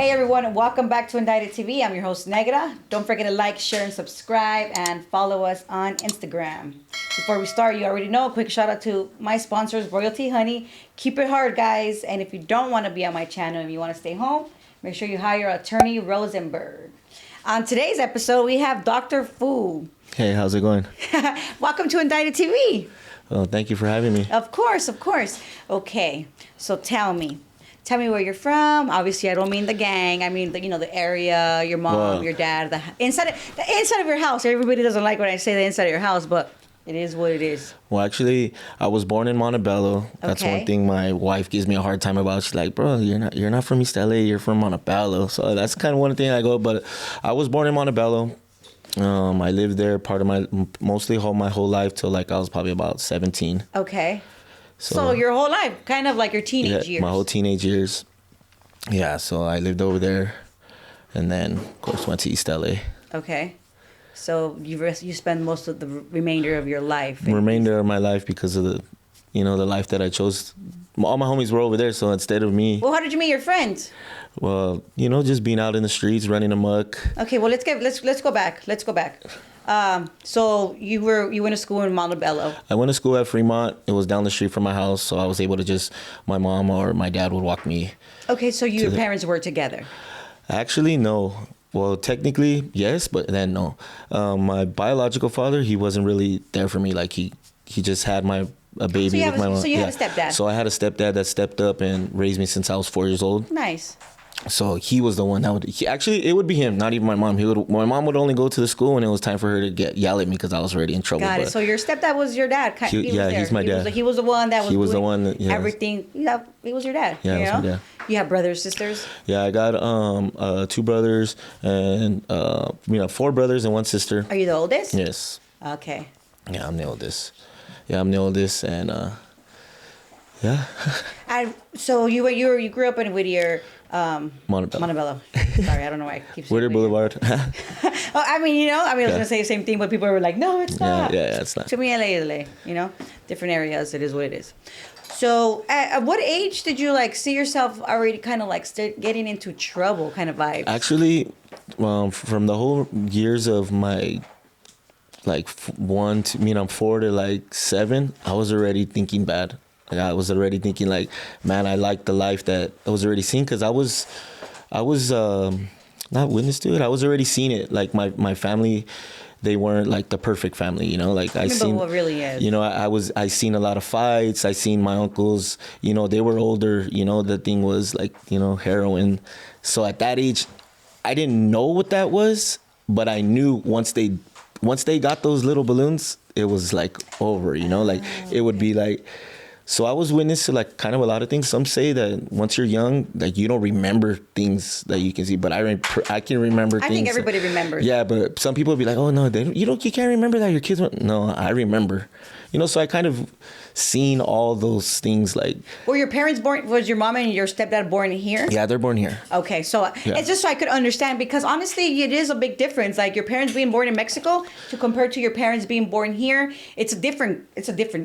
Hey everyone, and welcome back to Indicted TV. I'm your host Negra. Don't forget to like, share, and subscribe, and follow us on Instagram. Before we start, you already know, a quick shout out to my sponsors, Royalty Honey. Keep it hard, guys. And if you don't want to be on my channel and you want to stay home, make sure you hire attorney Rosenberg. On today's episode, we have Dr. Fu. Hey, how's it going? Welcome to Indicted TV. Well, thank you for having me. Of course, of course. Okay, so tell me where you're from. Obviously, I don't mean the gang. I mean the area, your mom, your dad, the inside of your house. Everybody doesn't like when I say the inside of your house, but it is what it is. Well, actually, I was born in Montebello. That's one thing my wife gives me a hard time about. She's like, bro, you're not from East LA. You're from Montebello. So that's kind of one thing I go. But I was born in Montebello. I lived there mostly my whole life till like I was probably about 17. Okay. So your whole life, kind of like your teenage years. My whole teenage years. Yeah, so I lived over there, and then of course went to East LA. Okay. So you spend most of the remainder of your life. Remainder of my life because of the life that I chose. All my homies were over there, so instead of me. Well, how did you meet your friends? Well, just being out in the streets, running amok. Okay, well let's go back. So you went to school in Montebello. I went to school at Fremont. It was down the street from my house, so I was able to my mom or my dad would walk me. Okay, so your parents were together. Actually, no. Well, technically, yes, but then no. My biological father, he wasn't really there for me. Like he just had a baby with my mom. So you had a stepdad. So I had a stepdad that stepped up and raised me since I was 4 years old. Nice. So he was the one that it would be him, not even my mom. My mom would only go to the school when it was time for her to yell at me because I was already in trouble. Got it. So your stepdad was your dad. He's my dad. He was the one that was. He was the one that everything. Yeah, he was your dad. Yeah, he was my dad. You have brothers, sisters? Yeah, I got 2 brothers and 4 brothers and 1 sister. Are you the oldest? Yes. Okay. Yeah, I'm the oldest. And yeah. So you grew up in Whittier. Montebello. Sorry, I don't know why I keep saying Whittier Boulevard. I was gonna say the same thing, but people were like, "No, it's not." Yeah, it's not. To me, LA is LA. Different areas. It is what it is. So, at what age did you see yourself already kind of getting into trouble kind of vibes? Actually, from the whole years of my 4 to 7, I was already thinking bad. I was already thinking man, I like the life that I was already seeing because I was not witness to it. I was already seeing it. Like my family, they weren't the perfect family, I seen what really is. I seen a lot of fights. I seen my uncles, they were older, the thing was heroin. So at that age, I didn't know what that was, but I knew once they got those little balloons, it was over, it would be so I was witness to kind of a lot of things. Some say that once you're young, you don't remember things that you can see, but I can remember things. I think everybody remembers. Yeah, but some people would be like, "Oh no, you can't remember that. Your kids went." No, I remember. So I kind of seen all those things Were your parents born? Was your mom and your stepdad born here? Yeah, they're born here. Okay, so it's just so I could understand, because honestly, it is a big difference. Your parents being born in Mexico to compare to your parents being born here, it's a different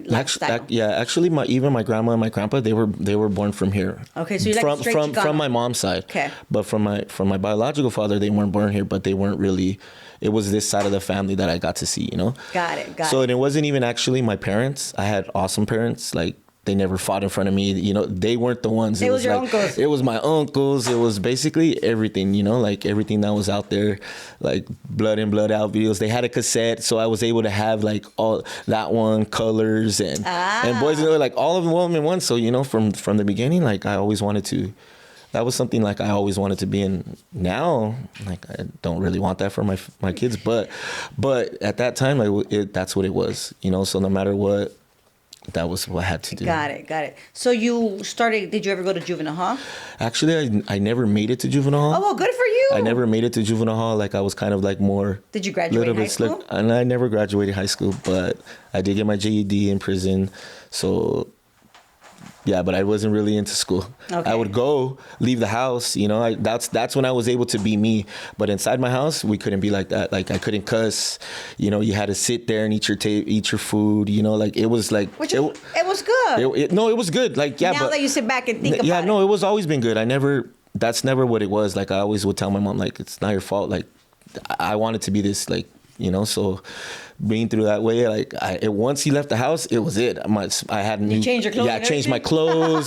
lifestyle. Actually, even my grandma and my grandpa, they were born from here. Okay, so you from my mom's side. Okay. But from my biological father, they weren't born here, but they weren't really. It was this side of the family that I got to see, Got it. So it wasn't even actually my parents. I had awesome parents. They never fought in front of me. They weren't the ones. It was your uncles. It was my uncles. It was basically everything, everything that was out there, blood in, blood out videos. They had a cassette, so I was able to have all that one, Colors and Boys and Girls, all of them in one. So, from the beginning, I always wanted to. That was something I always wanted to be in. Now, I don't really want that for my kids, but at that time, that's what it was, So no matter what, that was what I had to do. Got it. So did you ever go to juvenile hall? Actually, I never made it to juvenile hall. Oh, well, good for you. I never made it to juvenile hall. I was kind of more. Did you graduate high school? And I never graduated high school, but I did get my GED in prison. So Yeah, but I wasn't really into school. Okay. I would leave the house, you know, that's when I was able to be me. But inside my house, we couldn't be like that. Like I couldn't cuss, you know, you had to sit there and eat your food, you know, like it was like. It was good. No, it was good. Like, yeah. Now that you sit back and think about it. Yeah, no, it was always been good. I never, that's never what it was. Like I always would tell my mom, like, it's not your fault. Like I wanted to be this, like, you know, so being through that way, like once he left the house, it was it. I had new, you changed your clothes. Yeah, I changed my clothes.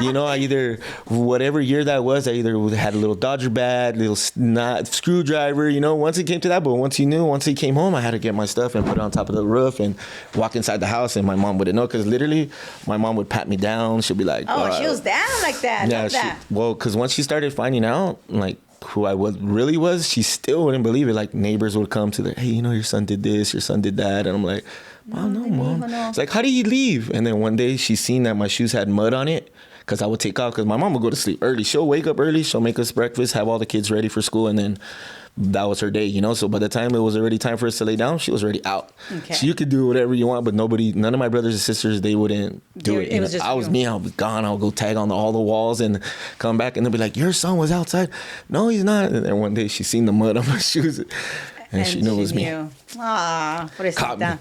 You know, I either whatever year that was, I either had a little Dodger bat, little not screwdriver. You know, once it came to that, but once he came home, I had to get my stuff and put it on top of the roof and walk inside the house, and my mom wouldn't know because literally, my mom would pat me down. She'd be like, "Oh, she was down like that." Yeah, well, because once she started finding out, like, who I really was, she still wouldn't believe it. Like neighbors would come to hey, you know, your son did this, your son did that. And I'm like, oh, no, Mom. It's like, how did he leave? And then one day she seen that my shoes had mud on it because I would take off because my mom would go to sleep early. She'll wake up early. She'll make us breakfast, have all the kids ready for school. And then that was her day, you know? So by the time it was already time for us to lay down, she was already out. Okay. So you could do whatever you want, but none of my brothers and sisters, they wouldn't do it. It was just I was me. I was gone. I'll go tag on all the walls and come back, and they'll be like, your son was outside. No, he's not. And then one day she seen the mud on my shoes, and she knew it was me. Ah, what is that?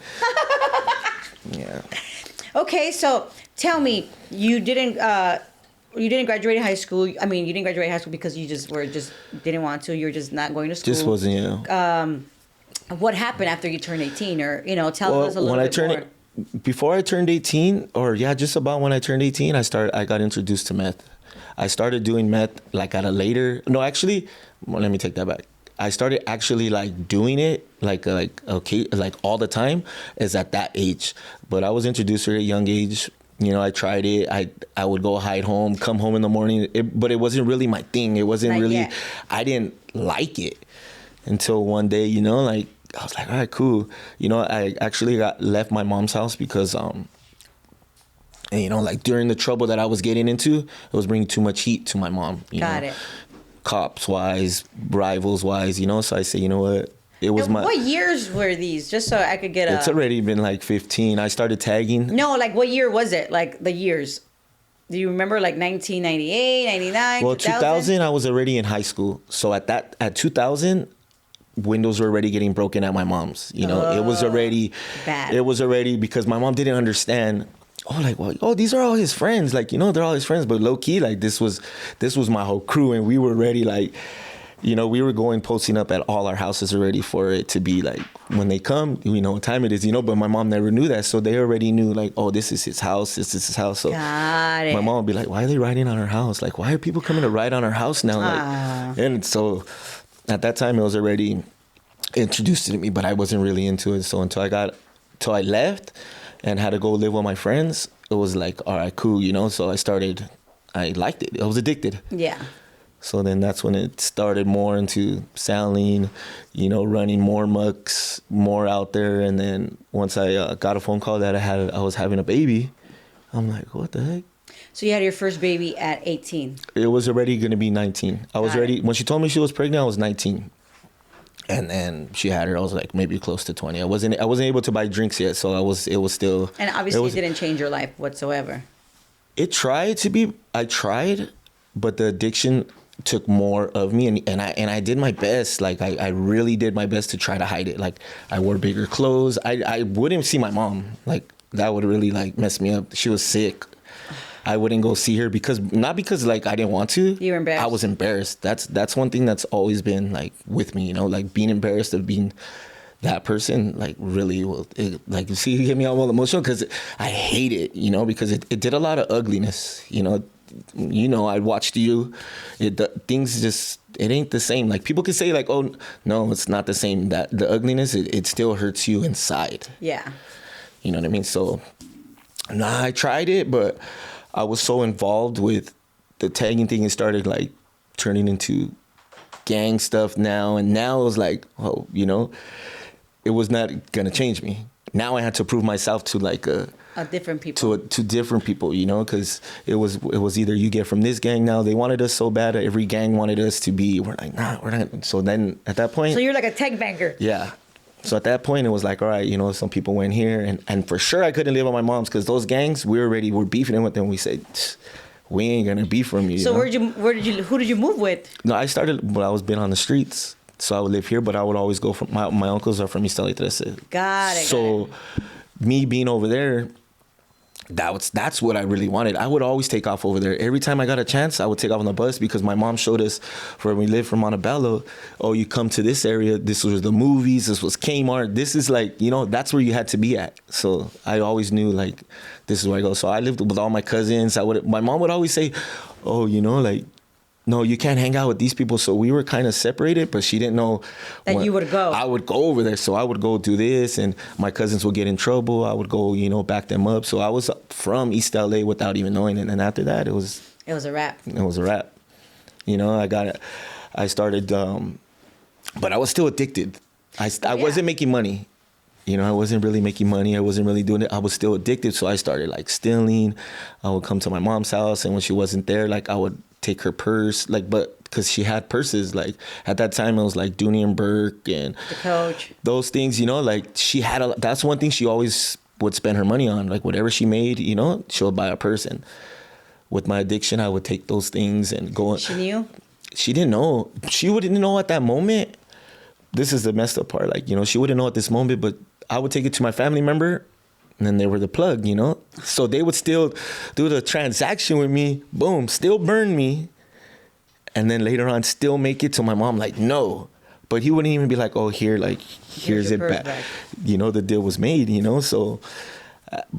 Yeah. Okay, so tell me, you didn't graduate high school. I mean, you didn't graduate high school because you just didn't want to. You were just not going to school. Just wasn't, you know. What happened after you turned 18, or tell us a little bit more. Before I turned 18, or just about when I turned 18, I got introduced to meth. I started doing meth like at a later. No, actually, let me take that back. I started actually like doing it like all the time is at that age. But I was introduced to it at a young age. You know, I tried it. I would go hide home, come home in the morning. But it wasn't really my thing. It wasn't not really, yet. I didn't like it until one day, you know, like I was like, all right, cool. You know, I actually left my mom's house because, and, you know, like during the trouble that I was getting into, it was bringing too much heat to my mom. Got it. Cops wise, rivals wise, you know. So I say, you know what? It was What years were these? Just so I could get It's already been like 15. I started tagging. No, like what year was it? Like the years. Do you remember like 1998, 99, well, 2000, I was already in high school. So at 2000, windows were already getting broken at my mom's. You know, it was already bad. It was already because my mom didn't understand. These are all his friends. Like, you know, they're all his friends. But low key, like this was my whole crew, and we were ready, like, you know, we were posting up at all our houses already for it to be like, when they come, we know what time it is, you know, but my mom never knew that. So they already knew like, oh, this is his house. This is his house. So got it. My mom would be like, why are they riding on our house? Like, why are people coming to ride on our house now? Like, and so at that time it was already introduced to me, but I wasn't really into it. So until I left and had to go live with my friends, it was like, all right, cool, you know? So I liked it. I was addicted. Yeah. So then that's when it started more into selling, you know, running more mucks, more out there. And then once I got a phone call that I was having a baby, I'm like, what the heck? So you had your first baby at 18? It was already going to be 19. I was ready. When she told me she was pregnant, I was 19. And then she had her, I was like maybe close to 20. I wasn't able to buy drinks yet, so it was still. And obviously it didn't change your life whatsoever. It tried to be. I tried, but the addiction took more of me, and I did my best. Like I really did my best to try to hide it. Like I wore bigger clothes. I wouldn't see my mom. Like that would really like mess me up. She was sick. I wouldn't go see her not because like I didn't want to. You were embarrassed. I was embarrassed. That's one thing that's always been like with me, you know, like being embarrassed of being that person, like really like you see, you get me all emotional because I hate it, you know, because it did a lot of ugliness, you know. I watched you. Things just, it ain't the same. Like people can say like, oh no, it's not the same. That the ugliness, it still hurts you inside. Yeah. You know what I mean? So, I tried it, but I was so involved with the tagging thing, it started like turning into gang stuff now. And now it was like, oh, you know, it was not gonna change me. Now I had to prove myself to like different people. To different people, you know, because it was either you get from this gang now. They wanted us so bad. Every gang wanted us to be. We're like, nah, we're not. So then at that point. So you're like a tag banger. Yeah. So at that point, it was like, all right, you know, some people went here. And for sure, I couldn't live with my mom's because those gangs, we're beefing with them. We said, we ain't going to beef from you. So you know? Who did you move with? No, I started when I was been on the streets. So I would live here, but I would always go from, my uncles are from East LA. Got it. So me being over there, that's what I really wanted. I would always take off over there. Every time I got a chance, I would take off on the bus because my mom showed us where we lived from Montebello. Oh, you come to this area. This was the movies. This was Kmart. This is like, you know, that's where you had to be at. So I always knew like, this is where I go. So I lived with all my cousins. My mom would always say, oh, you know, like, no, you can't hang out with these people. So we were kind of separated, but she didn't know that you would go. I would go over there. So I would go do this, and my cousins would get in trouble. I would go, you know, back them up. So I was from East LA without even knowing it. And after that, it was a wrap. It was a wrap. You know, I started, but I was still addicted. I wasn't making money. You know, I wasn't really making money. I wasn't really doing it. I was still addicted. So I started like stealing. I would come to my mom's house, and when she wasn't there, like I would take her purse, like, but because she had purses, like at that time it was like Dooney and Burke and the Coach, those things, you know, like she had that's one thing she always would spend her money on, like whatever she made, you know, she'll buy a purse. And with my addiction, I would take those things and go. She knew? She didn't know. She wouldn't know at that moment. This is the messed up part, like, you know, she wouldn't know at this moment, but I would take it to my family member, and then they were the plug, you know? So they would still do the transaction with me, boom, still burn me. And then later on, still make it to my mom, like, no. But he wouldn't even be like, oh, here, like, here's it back. You know, the deal was made, you know? So,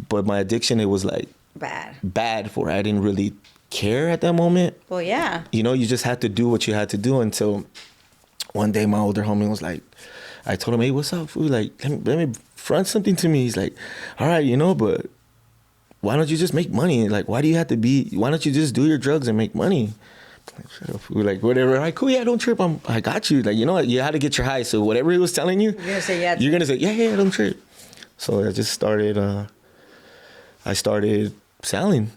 but my addiction, it was like bad for her. I didn't really care at that moment. Well, yeah. You know, you just had to do what you had to do until one day my older homie was like, I told him, hey, what's up, fool? Like, let me front something to me. He's like, all right, you know, but why don't you just make money? Like, why don't you just do your drugs and make money? Like, shut up, fool. Like, whatever. All right, cool, yeah, don't trip. I got you. Like, you know, you had to get your high. So whatever he was telling you, you're going to say yeah. You're going to say, yeah, don't trip. So I just started, I started selling.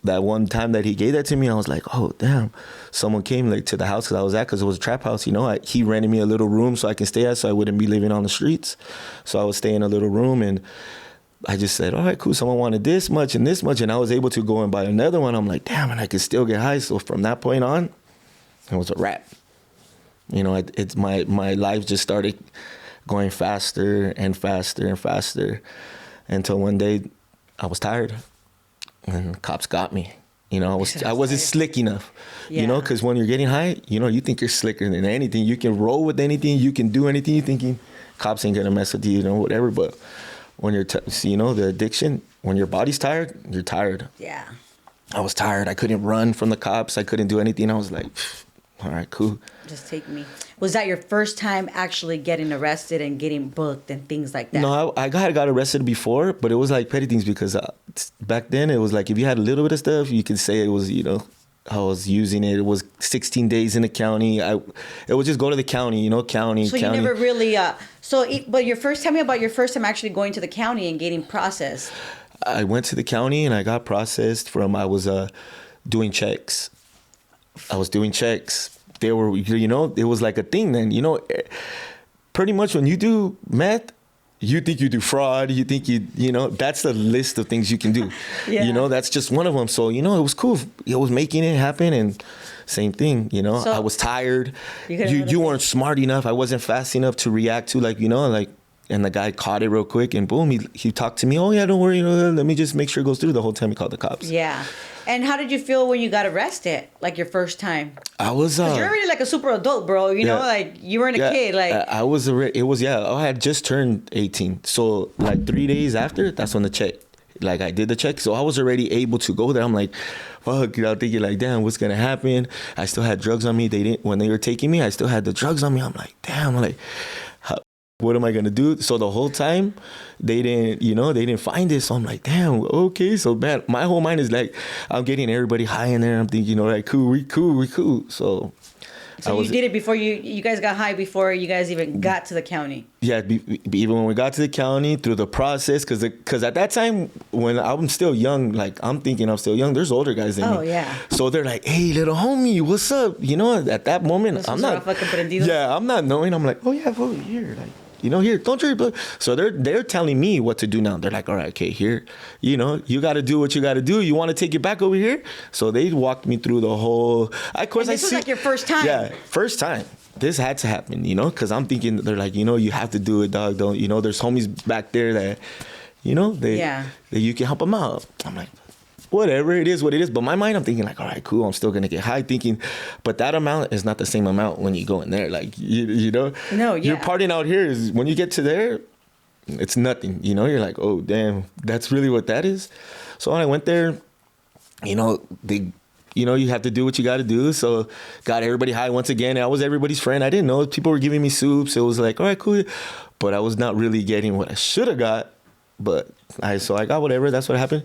That one time that he gave that to me, I was like, oh, damn. Someone came like to the house that I was at, because it was a trap house, you know. He rented me a little room so I can stay at, so I wouldn't be living on the streets. So I would stay in a little room, and I just said, all right, cool. Someone wanted this much, and I was able to go and buy another one. I'm like, damn, and I could still get high. So from that point on, it was a wrap. You know, it's my life just started going faster and faster and faster until one day I was tired. And cops got me. You know, I wasn't slick enough. Yeah. You know, because when you're getting high, you know, you think you're slicker than anything. You can roll with anything. You can do anything. You're thinking cops ain't gonna mess with you, you know, whatever. But when you're, you know, the addiction, when your body's tired, you're tired. Yeah. I was tired. I couldn't run from the cops. I couldn't do anything. I was like, all right, cool. Just take me. Was that your first time actually getting arrested and getting booked and things like that? No, I got arrested before, but it was like petty things, because back then it was like if you had a little bit of stuff, you could say it was, you know, I was using it. It was 16 days in the county. It would just go to the county, you know, county. So you never really, but tell me about your first time actually going to the county and getting processed. I went to the county and I got processed I was doing checks. I was doing checks. They were, you know, it was like a thing then, you know, pretty much when you do meth, you think you do fraud, you think you know, that's the list of things you can do. Yeah. You know, that's just one of them. So, you know, it was cool. It was making it happen, and same thing, you know, so I was tired. You weren't smart enough. I wasn't fast enough to react to, like, you know, like, and the guy caught it real quick, and boom, he talked to me. Oh yeah, don't worry, let me just make sure it goes through. The whole time he called the cops. Yeah. And how did you feel when you got arrested? Like your first time? I was. You're already like a super adult, bro. You know, like you weren't a kid. Like I was. I had just turned 18. So like 3 days after, that's when the check. Like I did the check, so I was already able to go there. I'm like, fuck. I'm thinking like, damn, what's gonna happen? I still had drugs on me. When they were taking me, I still had the drugs on me. I'm like, damn. I'm like, what am I gonna do? So the whole time, they didn't find it. So I'm like, damn, okay. So man, my whole mind is like, I'm getting everybody high in there. I'm thinking, you know, like, cool, we cool. So you did it before you guys got high, before you guys even got to the county. Yeah, even when we got to the county, through the process, because at that time, when I'm still young, like I'm thinking I'm still young, there's older guys than me. Oh yeah. So they're like, hey, little homie, what's up? You know, at that moment, I'm not knowing. I'm like, oh yeah, over here, like, you know, here, don't trip. So they're telling me what to do now. They're like, all right, okay, here, you know, you got to do what you got to do. You want to take it back over here? So they walked me through the whole. This was like your first time. Yeah, first time. This had to happen, you know, because I'm thinking, they're like, you know, you have to do it, dog. Don't, you know, there's homies back there that, that you can help them out. I'm like, whatever, it is what it is. But my mind, I'm thinking like, all right, cool, I'm still gonna get high, thinking, but that amount is not the same amount when you go in there. Like, no, you're partying out here is when you get to there, it's nothing. You're like, oh damn, that's really what that is. So when I went there, you have to do what you got to do. So got everybody high once again. I was everybody's friend. I didn't know. People were giving me soups. It was like, all right, cool. But I was not really getting what I should have got. But I got whatever. That's what happened.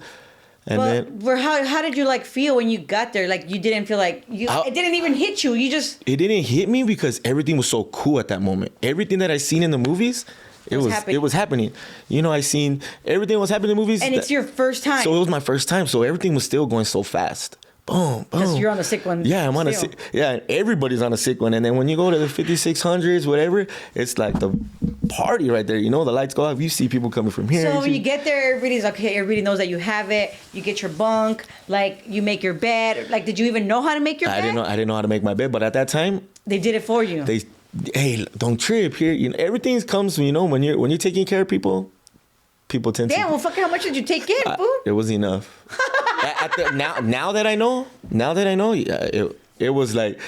And how did you feel when you got there? Like, you didn't feel like it didn't even hit you. It didn't hit me because everything was so cool at that moment. Everything that I seen in the movies, it was happening. I seen everything was happening in the movies. And it's your first time. So it was my first time. So everything was still going so fast. Boom, boom. Because you're on a sick one. Yeah, I'm on a sick. Yeah, everybody's on a sick one. And then when you go to the 5600s, whatever, it's like the party right there. The lights go off. You see people coming from here. So when you get there, everybody's okay. Everybody knows that you have it. You get your bunk. You make your bed. Did you even know how to make your bed? I didn't know how to make my bed, but at that time, they did it for you. Hey, don't trip here. Everything comes. When you're taking care of people. People tend to. Damn, well, fucking, how much did you take in, fool? It was enough. Now that I know, yeah, it was like,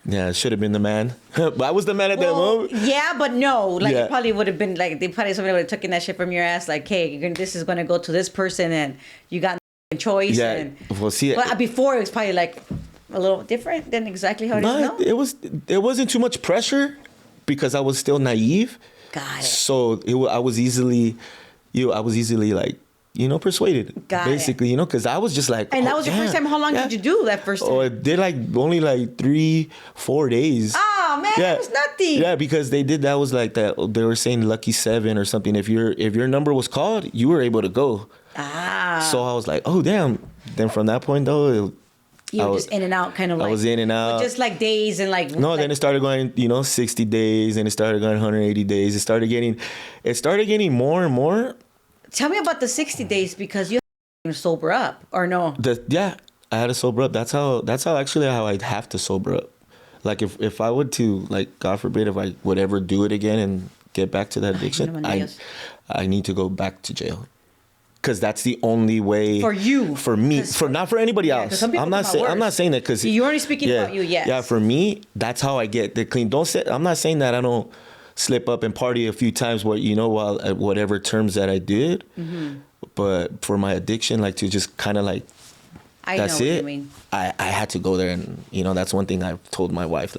yeah, it should have been the man. But I was the man at that moment. Yeah, but no. It probably would have been, somebody would have taken that shit from your ass. Like, hey, this is going to go to this person, and you got no choice. Yeah, but before, it was probably, a little different than exactly how it is now? It wasn't too much pressure because I was still naive. Got it. So I was easily, persuaded. Got basically, it. Because I was just like. And that was your first time. How long did you do that first time? Oh, it did only 3-4 days. Oh man, that was nothing. Yeah, because they did that was like that. They were saying lucky 7 or something. If your number was called, you were able to go. So I was like, oh damn. Then from that point though. You were just in and out, kind of I was in and out. Just days and No, then it started going, 60 days, and it started going 180 days. It started getting more and more. Tell me about the 60 days because you had to sober up, or no? I had to sober up. That's how I'd have to sober up. If I would to, God forbid, if I would ever do it again and get back to that addiction, I need to go back to jail. Because that's the only way for you, for me, not for anybody else. I'm not saying that because you're only speaking about you. Yes. Yeah, for me, that's how I get the clean. I'm not saying that I don't slip up and party a few times. While at whatever terms that I did, but for my addiction, to just kind of that's it. What you mean. I had to go there, and that's one thing I've told my wife.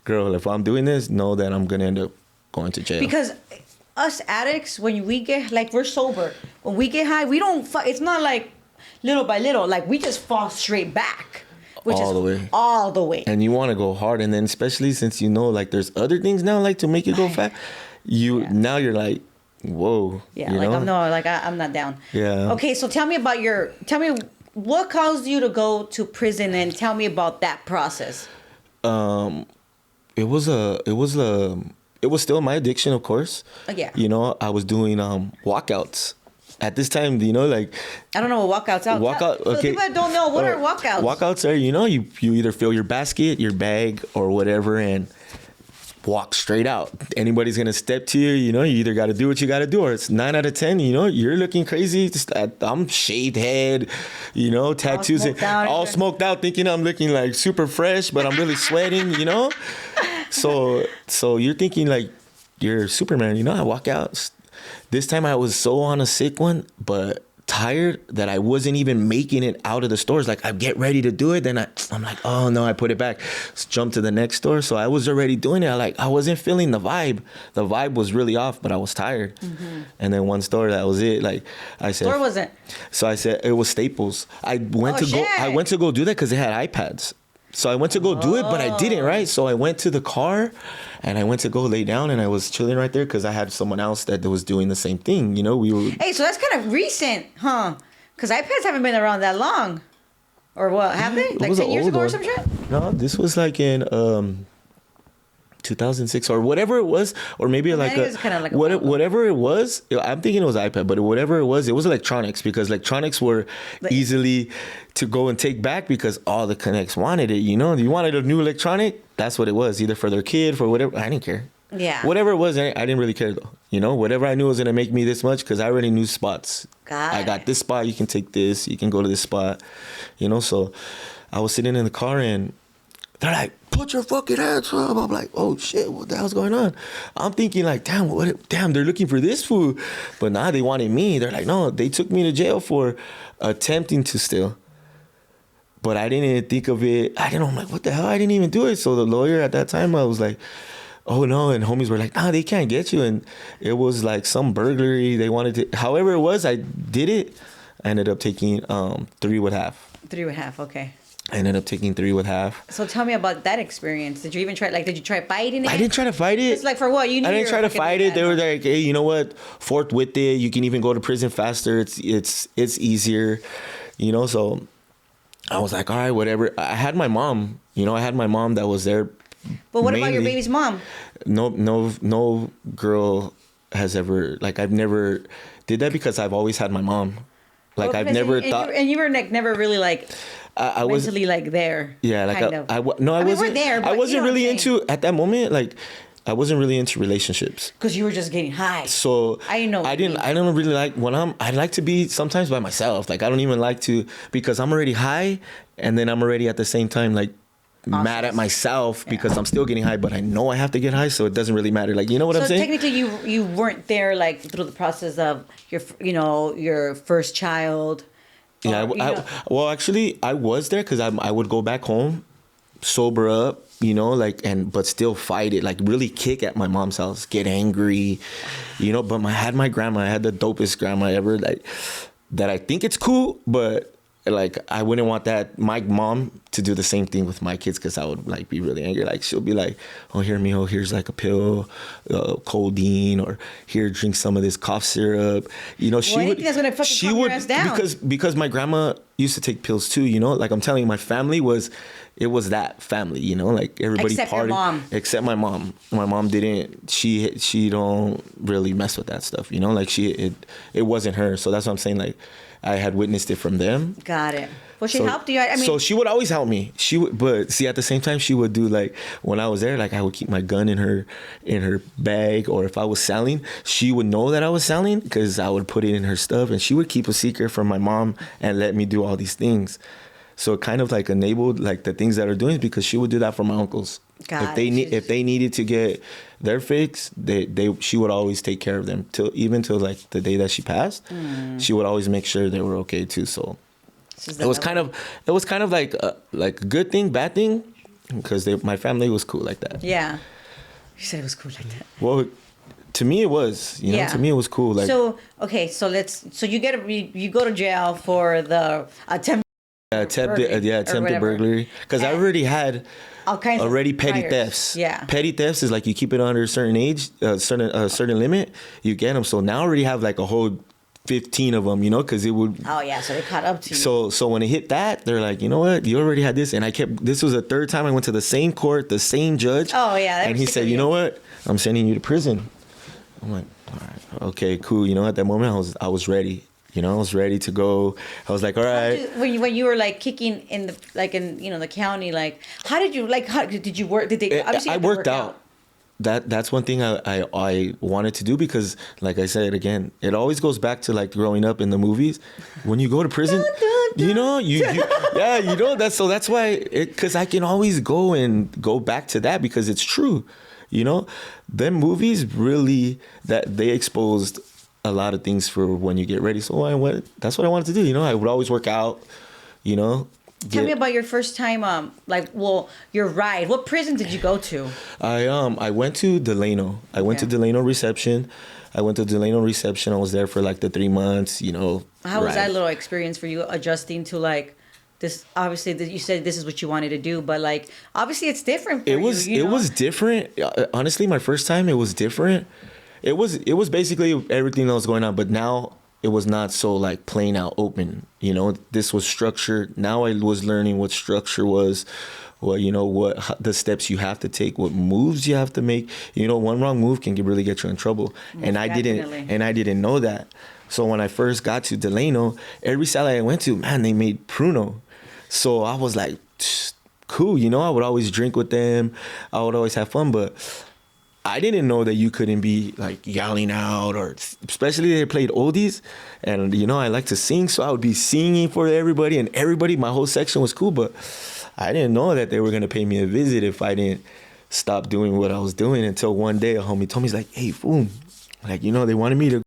Girl, if I'm doing this, know that I'm gonna end up going to jail. Because us addicts, when we get we're sober, when we get high, we don't. It's not little by little. We just fall straight back, all the way. And you want to go hard, and then especially since there's other things now to make you go fast. Now you're like, whoa. Yeah, I'm not down. Yeah. Okay, so tell me what caused you to go to prison, and tell me about that process. It was still my addiction, of course. Yeah. I was doing walkouts. At this time, I don't know what walkouts are. Okay. So people that don't know, what are walkouts? Walkouts are, you either fill your basket, your bag, or whatever, and walk straight out. Anybody's going to step to you, you either got to do what you got to do, or it's 9 out of 10, you're looking crazy. I'm shaved head, tattoos, all smoked out, thinking I'm looking super fresh, but I'm really sweating, So you're thinking you're Superman, I walk out. This time I was so on a sick one, but tired that I wasn't even making it out of the stores. I get ready to do it, then I'm like, oh no, I put it back. Jump to the next store. So I was already doing it. I wasn't feeling the vibe. The vibe was really off, but I was tired. Mm-hmm. And then one store, that was it. I said, where was it? So I said it was Staples. I went to go do that because they had iPads. So I went to go do it, but I didn't, right? So I went to the car and I went to go lay down and I was chilling right there because I had someone else that was doing the same thing. We were. Hey, so that's kind of recent, huh? Because iPads haven't been around that long. Or what? Have they? 10 years ago or some shit? No, this was in 2006 or whatever it was, or maybe whatever it was. I'm thinking it was iPad, but whatever it was electronics, because electronics were easily to go and take back because all the connects wanted it. You wanted a new electronic, that's what it was, either for their kid, for whatever. I didn't care. Yeah. Whatever it was, I didn't really care though. You know, whatever I knew was gonna make me this much, because I already knew spots. I got this spot. You can take this. You can go to this spot. You know, so I was sitting in the car and they're like, "Put your fucking hands up." I'm like, "Oh shit, what the hell's going on?" I'm thinking like, damn, they're looking for this fool. But nah, they wanted me. They're like, no, they took me to jail for attempting to steal. But I didn't even think of it. I'm like, what the hell? I didn't even do it. So the lawyer at that time, I was like, oh no. And homies were like, nah, they can't get you. And it was like some burglary. They wanted to, however it was, I did it. I ended up taking 3.5. 3.5, okay. I ended up taking 3.5. So tell me about that experience. Did you even try, did you try fighting it? I didn't try to fight it. It's like, for what? I didn't try to fight it. They were like, hey, you know what? Forthwith it. You can even go to prison faster. It's easier, you know? So I was like, all right, whatever. I had my mom, that was there. But what about your baby's mom? No girl has ever, I've never did that, because I've always had my mom. I've never thought. And you were never really I was mentally there. Yeah, I wasn't. We're there, but I wasn't really into at that moment. I wasn't really into relationships. Because you were just getting high. So I don't really like I like to be sometimes by myself. I don't even like to, because I'm already high, and then I'm already at the same time mad at myself because I'm still getting high, but I know I have to get high, so it doesn't really matter. You know what I'm saying? So technically, you weren't there through the process of your first child. Yeah, well, actually, I was there because I would go back home, sober up, but still fight it, really kick at my mom's house, get angry, But I had my grandma. I had the dopest grandma ever. That I think it's cool, but I wouldn't want my mom to do the same thing with my kids, because I would be really angry. She'll be like, "Oh, here, mijo, here's a pill, codeine, or here, drink some of this cough syrup." She would. That's gonna fucking calm your ass down. Because my grandma used to take pills too. I'm telling you, my family was that family. Everybody except partied, your mom. Except my mom. My mom didn't. She don't really mess with that stuff. It wasn't her. So that's what I'm saying. I had witnessed it from them. Got it. Well, she helped you. So she would always help me. But see, at the same time, she would do when I was there, I would keep my gun in her bag, or if I was selling, she would know that I was selling because I would put it in her stuff, and she would keep a secret from my mom and let me do all these things. So it kind of enabled the things that are doing, because she would do that for my uncles. If they needed to get their fix, she would always take care of them till the day that she passed. She would always make sure they were okay too. So it was kind of like a good thing, bad thing, because my family was cool like that. Yeah, you said it was cool like that. Well, to me it was. To me it was cool. So you go to jail for the attempted burglary, because I already had petty thefts. Yeah, petty thefts is you keep it under a certain age, certain limit, you get them. So now I already have a whole 15 of them, because it would. Oh yeah, so they caught up to you. So when it hit that, they're like, you know what, you already had this, and this was the third time I went to the same court, the same judge. Oh yeah, and he said, you know what, I'm sending you to prison. I'm like, all right, okay, cool. At that moment I was ready. I was ready to go. I was like, all right. When you were kicking in the the county, how did you work? Did they? Obviously, I worked out. That's one thing I wanted to do, because I said again, it always goes back to growing up in the movies. When you go to prison, that's why, because I can always go back to that, because it's true. Them movies really, that they exposed a lot of things for when you get ready. So that's what I wanted to do. I would always work out, Tell me about your first time, your ride. What prison did you go to? I went to Delano. I went to Delano Reception. I was there for the 3 months, How was that little experience for you, adjusting to this? Obviously, you said this is what you wanted to do, but obviously it's different for you. It was different. Honestly, my first time, it was different. It was basically everything that was going on, but now it was not so plain out open. This was structured. Now I was learning what structure was, what the steps you have to take, what moves you have to make. One wrong move can really get you in trouble. And I didn't know that. So when I first got to Delano, every salad I went to, man, they made pruno. So I was like, cool. I would always drink with them. I would always have fun, but I didn't know that you couldn't be like yelling out, or especially they played oldies, and you know I like to sing, so I would be singing for everybody, and everybody, my whole section was cool, but I didn't know that they were gonna pay me a visit if I didn't stop doing what I was doing, until one day a homie told me, he's like, hey fool, like, you know, they wanted me to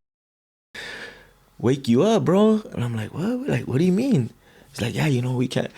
wake you up, bro. And I'm like, what? Like, what do you mean? He's like, yeah, you know, we can't.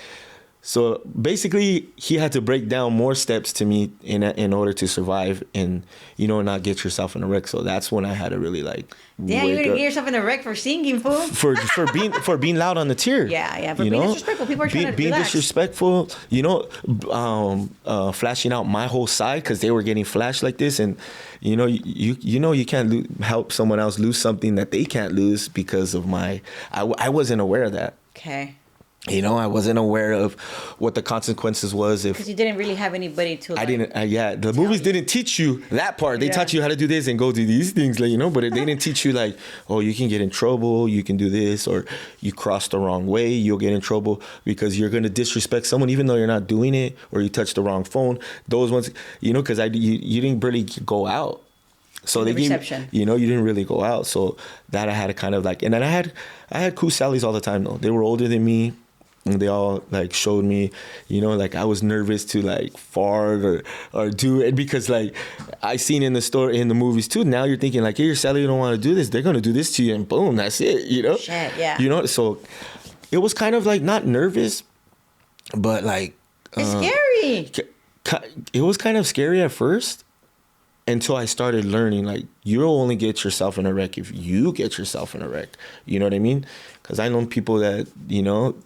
So basically, he had to break down more steps to me in order to survive and, you know, not get yourself in a wreck. So that's when I had to really like. Yeah, you're gonna get yourself in a wreck for singing, fool. For being loud on the tier. Yeah, for being disrespectful. People are trying to being relax. disrespectful. You know, flashing out my whole side because they were getting flashed like this, and you know, you can't help someone else lose something that they can't lose because of my. I wasn't aware of that. Okay. You know, I wasn't aware of what the consequences was if because you didn't really have anybody to. Like, I didn't. Yeah, the movies didn't teach you that part. They taught you how to do this and go do these things, like, you know. But they didn't teach you like, oh, you can get in trouble. You can do this, or you cross the wrong way, you'll get in trouble because you're gonna disrespect someone even though you're not doing it, or you touch the wrong phone. Those ones, you know, because you didn't really go out. So they gave, you know, you didn't really go out. So that I had to kind of like, and then I had cool Sallies all the time though. They were older than me. And they all like showed me, you know, like I was nervous to like fart or do it because like I seen in the movies too. Now you're thinking like, hey, your Sally, you don't want to do this. They're going to do this to you and boom, that's it, you know? Shit, yeah. You know, so it was kind of like not nervous, but like. It's scary. It was kind of scary at first until I started learning like you'll only get yourself in a wreck if you get yourself in a wreck. You know what I mean? Because I know people that, you know,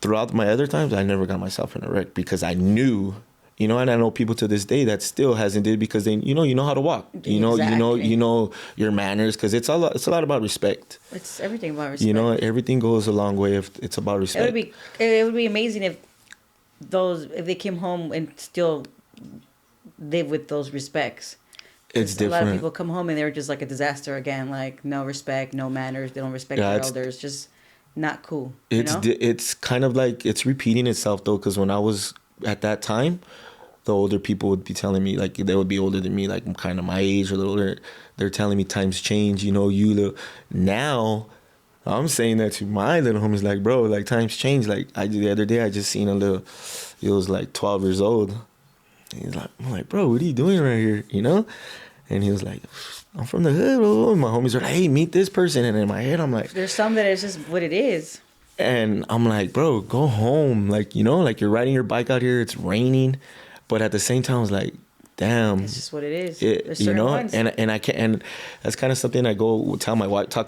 throughout my other times, I never got myself in a wreck because I knew, you know, and I know people to this day that still hasn't did because they, you know how to walk, you know, you know your manners, because it's a lot about respect. It's everything about respect. You know, everything goes a long way if it's about respect. It would be amazing if they came home and still live with those respects. It's different. A lot of people come home and they're just like a disaster again, like no respect, no manners, they don't respect their elders, just not cool. It's kind of like it's repeating itself though, because when I was at that time, the older people would be telling me, like they would be older than me, like kind of my age or a little older. They're telling me times change. You know, now I'm saying that to my little homies, like, bro, like times change. Like the other day I just seen it was like 12 years old. And I'm like, bro, what are you doing right here? You know? And he was like, I'm from the hood. And my homies are like, hey, meet this person. And in my head, I'm like... There's some that it's just what it is. And I'm like, bro, go home. Like, you know, like you're riding your bike out here. It's raining. But at the same time, I was like, damn. It's just what it is. You know? Ones. And I can't... And that's kind of something I go talk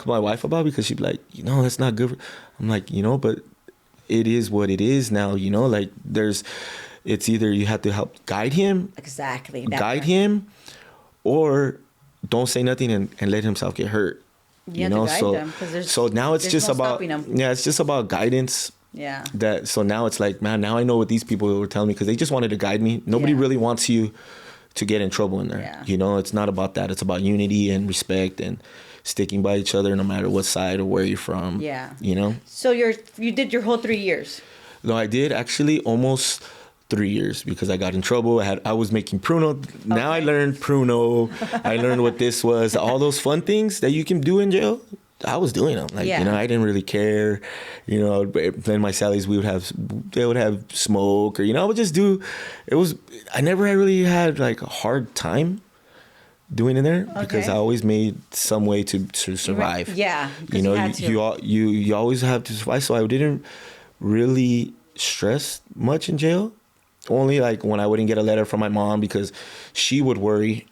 to my wife about, because she'd be like, you know, that's not good. I'm like, you know, but it is what it is now, you know? Like it's either you have to help guide him. Exactly. Guide him. Or don't say nothing and let himself get hurt. You know, so now it's just about it's just about guidance. Yeah. So now it's like, man, now I know what these people were telling me, because they just wanted to guide me. Nobody really wants you to get in trouble in there. Yeah. You know, it's not about that. It's about unity and respect and sticking by each other no matter what side or where you're from. Yeah. You know. So you did your whole 3 years. No, I did actually almost 3 years, because I got in trouble. I was making pruno. Now I learned pruno. I learned what this was. All those fun things that you can do in jail, I was doing them. Like, you know, I didn't really care. You know, then my Sallies, they would have smoke, or, you know, I would just do, I never really had like a hard time doing in there, because I always made some way to survive. Yeah. You know, you always have to survive. So I didn't really stress much in jail. Only like when I wouldn't get a letter from my mom, because she would worry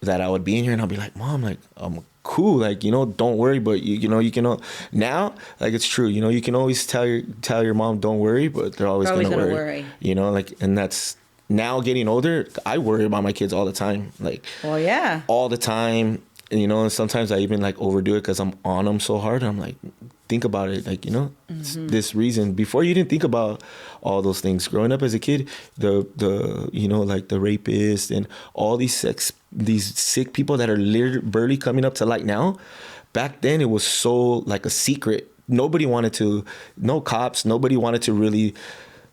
that I would be in here, and I'll be like, Mom, like, I'm cool, like, you know, don't worry. But you know, you can now, like, it's true, you know, you can always tell your mom don't worry, but they're always gonna worry. You know, like, and that's now getting older, I worry about my kids all the time, like, all the time. And, you know, and sometimes I even like overdo it because I'm on them so hard. I'm like, think about it, like, you know, this reason. Before, you didn't think about all those things. Growing up as a kid, the you know, like the rapist and all these sick people that are barely coming up to light now. Back then, it was so like a secret. Nobody wanted to, no cops, nobody wanted to really,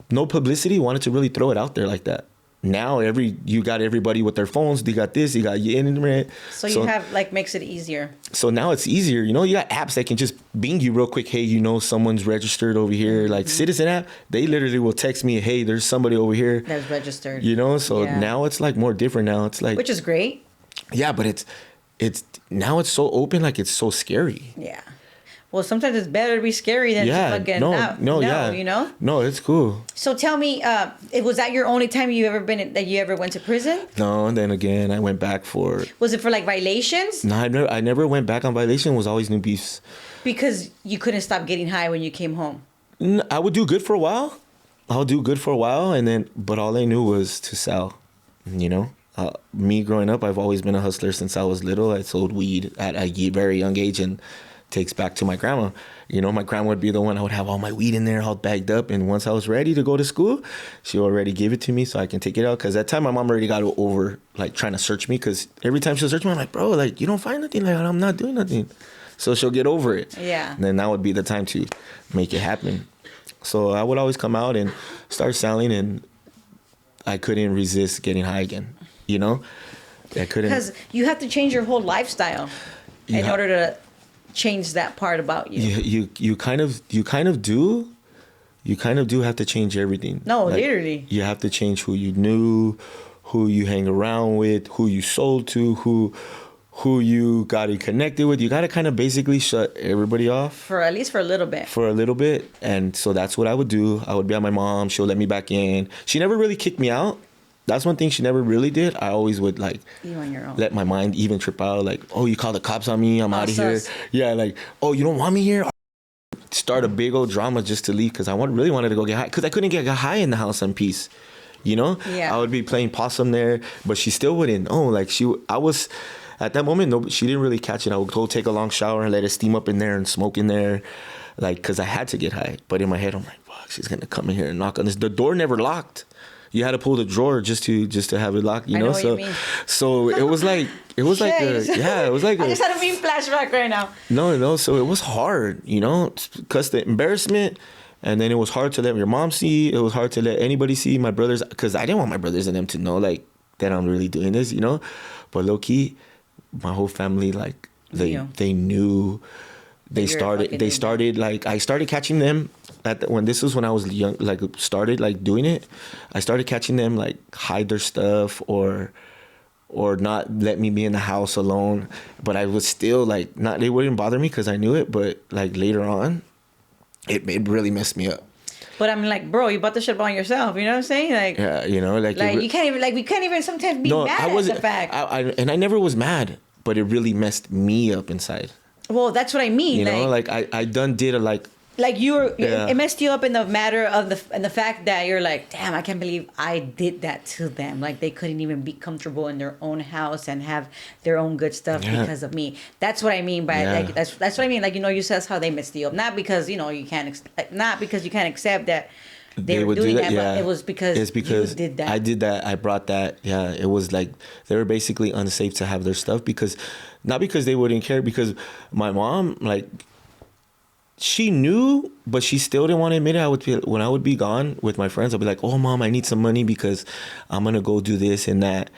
no publicity wanted to really throw it out there like that. now you got everybody with their phones. They got this, you got your internet. So you have like makes it easier. So now it's easier. You know, you got apps that can just bing you real quick. Hey, you know, someone's registered over here. Like Citizen app, they literally will text me, hey, there's somebody over here That's registered. You know, so now it's like more different now. It's like, which is great. Yeah, but it's now it's so open, like it's so scary. Yeah. Well, sometimes it's better to be scary than to fucking no, you know? No, it's cool. So tell me, was that your only time you ever went to prison? No, and then again, I went back for... Was it for like violations? No, I never went back on violation. It was always new beefs. Because you couldn't stop getting high when you came home? I would do good for a while. And then, but all I knew was to sell, you know? Me growing up, I've always been a hustler since I was little. I sold weed at a very young age, and takes back to my grandma. You know, my grandma would be the one. I would have all my weed in there all bagged up, and once I was ready to go to school, she already gave it to me so I can take it out. Because at that time, my mom already got over like trying to search me, because every time she'll search me, I'm like, bro, like, you don't find nothing, like, I'm not doing nothing. So she'll get over it. Yeah. And then that would be the time to make it happen. So I would always come out and start selling, and I couldn't resist getting high again. You know, I couldn't. Because you have to change your whole lifestyle in order to change that part about you. You kind of do have to change everything. No, like, literally. You have to change who you knew, who you hang around with, who you sold to, who you got connected with. You got to kind of basically shut everybody off. For at least for a little bit. For a little bit. And so that's what I would do. I would be at my mom. She'll let me back in. She never really kicked me out. That's one thing she never really did. I always would like you on your own. Let my mind even trip out. Like, oh, you call the cops on me. I'm out of here. Sus. Yeah, like, oh, you don't want me here? Start a big old drama just to leave, because I really wanted to go get high. Because I couldn't get high in the house in peace. You know? Yeah. I would be playing possum there, but she still wouldn't. Oh, like I was... At that moment, she didn't really catch it. I would go take a long shower and let it steam up in there and smoke in there. Like, because I had to get high. But in my head, I'm like, fuck, she's going to come in here and knock on this. The door never locked. You had to pull the drawer just to have it locked, you know? I know what you mean. So it was like it was like I just had a mean flashback right now. No, so it was hard, you know, because the embarrassment, and then it was hard to let your mom see. It was hard to let anybody see, my brothers, because I didn't want my brothers and them to know like that I'm really doing this, you know. But low key, my whole family, like they knew. They started like, I started catching them when I was young, like started like doing it. I started catching them like hide their stuff or not let me be in the house alone. But I was still like, not, they wouldn't bother me because I knew it. But like later on, it really messed me up. But I'm like, bro, you bought the shit on yourself. You know what I'm saying? Like, yeah, you know, like you can't even, like, we can't even sometimes be mad at the fact. And I never was mad, but it really messed me up inside. Well, that's what I mean. You know, like I did a like you were, it messed you up in the matter of the fact that you're like, damn, I can't believe I did that to them. Like they couldn't even be comfortable in their own house and have their own good stuff because of me. That's what I mean by like that's what I mean. Like, you know, you said how they messed you up, not because you know you can't not because you can't accept that they were doing that, but it was because you did that. I did that. I brought that. Yeah, it was like they were basically unsafe to have their stuff because not because they wouldn't care, because my mom, like, she knew, but she still didn't want to admit it. When I would be gone with my friends, I'd be like, oh, Mom, I need some money because I'm going to go do this and that.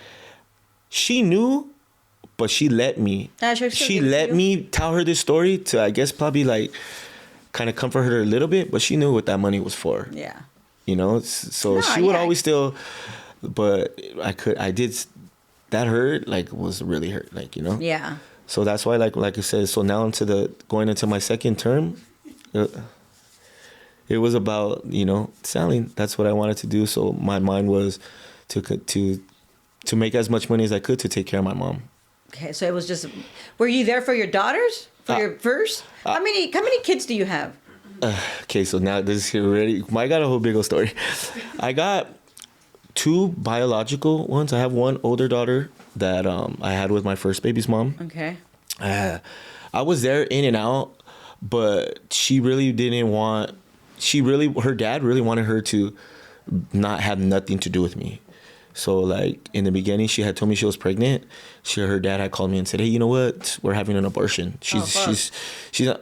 She knew, but she let me. She let me tell her this story to, I guess, probably like kind of comfort her a little bit, but she knew what that money was for. Yeah. You know, so she would always still, but I did, that hurt, like, was really hurt, like, you know? Yeah. So that's why, like I said, so now going into my second term, it was about, you know, selling. That's what I wanted to do. So my mind was to make as much money as I could to take care of my mom. Okay, so it was just, were you there for your daughters? For your first? How many kids do you have? Okay, so now this is already, I got a whole big old story. I got 2 biological ones. I have one older daughter that I had with my first baby's mom. Okay. I was there in and out, but she really didn't want, her dad really wanted her to not have nothing to do with me. So like in the beginning, she had told me she was pregnant. Her dad had called me and said, hey, you know what? We're having an abortion. She's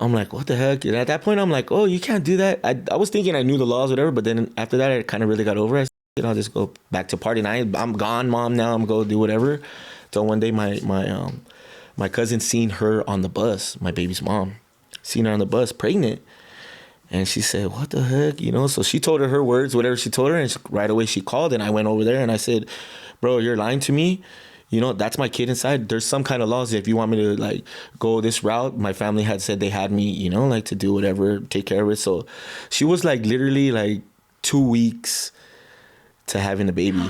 I'm like, what the heck? And at that point, I'm like, oh, you can't do that. I was thinking I knew the laws, whatever. But then after that, I kind of really got over it. I'll just go back to partying. I'm gone, mom. Now I'm going to do whatever. So one day my cousin seen her on the bus, my baby's mom, seen her on the bus pregnant. And she said, what the heck, So she told her words, whatever she told her, and right away she called, and I went over there and I said, bro, you're lying to me. That's my kid inside. There's some kind of laws if you want me to like go this route. My family had said they had me, like to do whatever, take care of it. So she was like literally like 2 weeks to having the baby.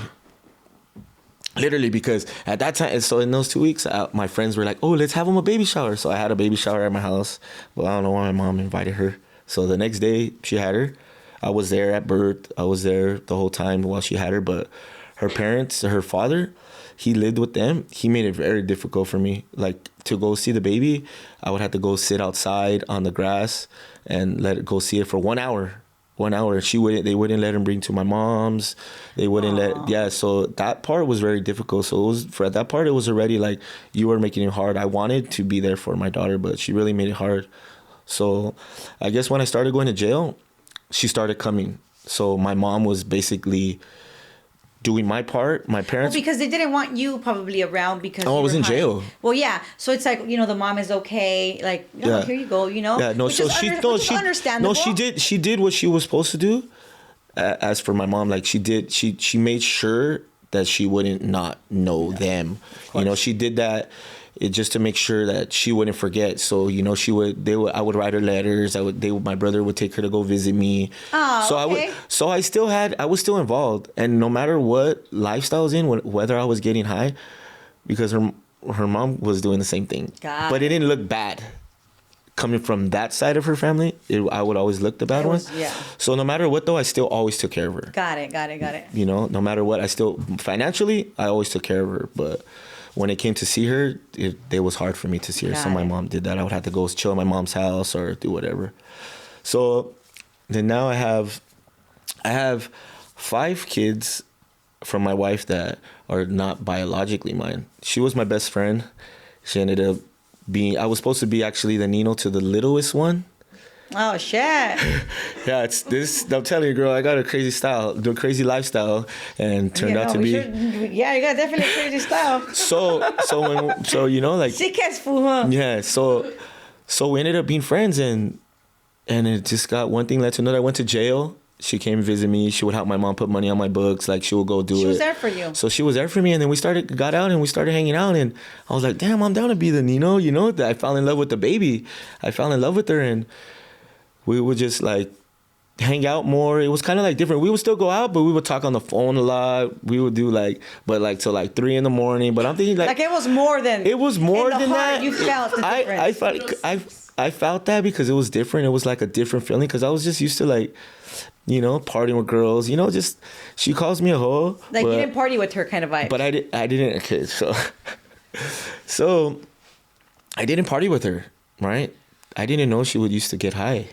Literally, because at that time, so in those 2 weeks, my friends were like, oh, let's have him a baby shower. So I had a baby shower at my house. Well, I don't know why my mom invited her. So the next day she had her. I was there at birth. I was there the whole time while she had her. But her parents, her father, he lived with them. He made it very difficult for me. Like to go see the baby, I would have to go sit outside on the grass and let it go see it for 1 hour. 1 hour. They wouldn't let him bring to my mom's. They wouldn't so that part was very difficult. So at that part, it was already like you were making it hard. I wanted to be there for my daughter, but she really made it hard. So I guess when I started going to jail, she started coming. So my mom was basically doing my part. My parents... Well, because they didn't want you probably around because... Oh, I was in jail. Well, yeah. So it's like, the mom is okay. Like, here you go, Yeah, no, which so is she... understandable. No, she did what she was supposed to do. As for my mom, like she made sure that she wouldn't not know them. She did that just to make sure that she wouldn't forget. So, I would write her letters. My brother would take her to go visit me. Oh, so okay. I was still involved. And no matter what lifestyle I was in, whether I was getting high, because her mom was doing the same thing. But it didn't look bad. Coming from that side of her family, I would always look the bad one. Yeah. So no matter what, though, I still always took care of her. Got it. No matter what, I still, financially, I always took care of her. But when it came to see her, it was hard for me to see her. So my mom did that. I would have to go chill at my mom's house or do whatever. So then now I have 5 kids from my wife that are not biologically mine. She was my best friend. She ended up I was supposed to be actually the Nino to the littlest one. Oh, shit. Yeah, it's this. I'm telling you, girl, I got a crazy lifestyle, and turned out to be. You got definitely a crazy style. Like. Sick ass fool, huh? Yeah, so we ended up being friends, and it just got one thing led to another. I went to jail. She came visit me. She would help my mom put money on my books. Like, she would go do it. She was there for you. So she was there for me. And then we got out and we started hanging out. And I was like, damn, I'm down to be the Nino. I fell in love with the baby. I fell in love with her. And we would just like hang out more. It was kind of like different. We would still go out, but we would talk on the phone a lot. We would do till like 3 a.m. But I'm thinking like it was more than. It was more than that. You felt the difference. I felt that because it was different. It was like a different feeling because I was just used to like, partying with girls. Just she calls me a hoe. Like, you didn't party with her kind of vibe. But I didn't. Okay, so I didn't party with her, right? I didn't know she would used to get high.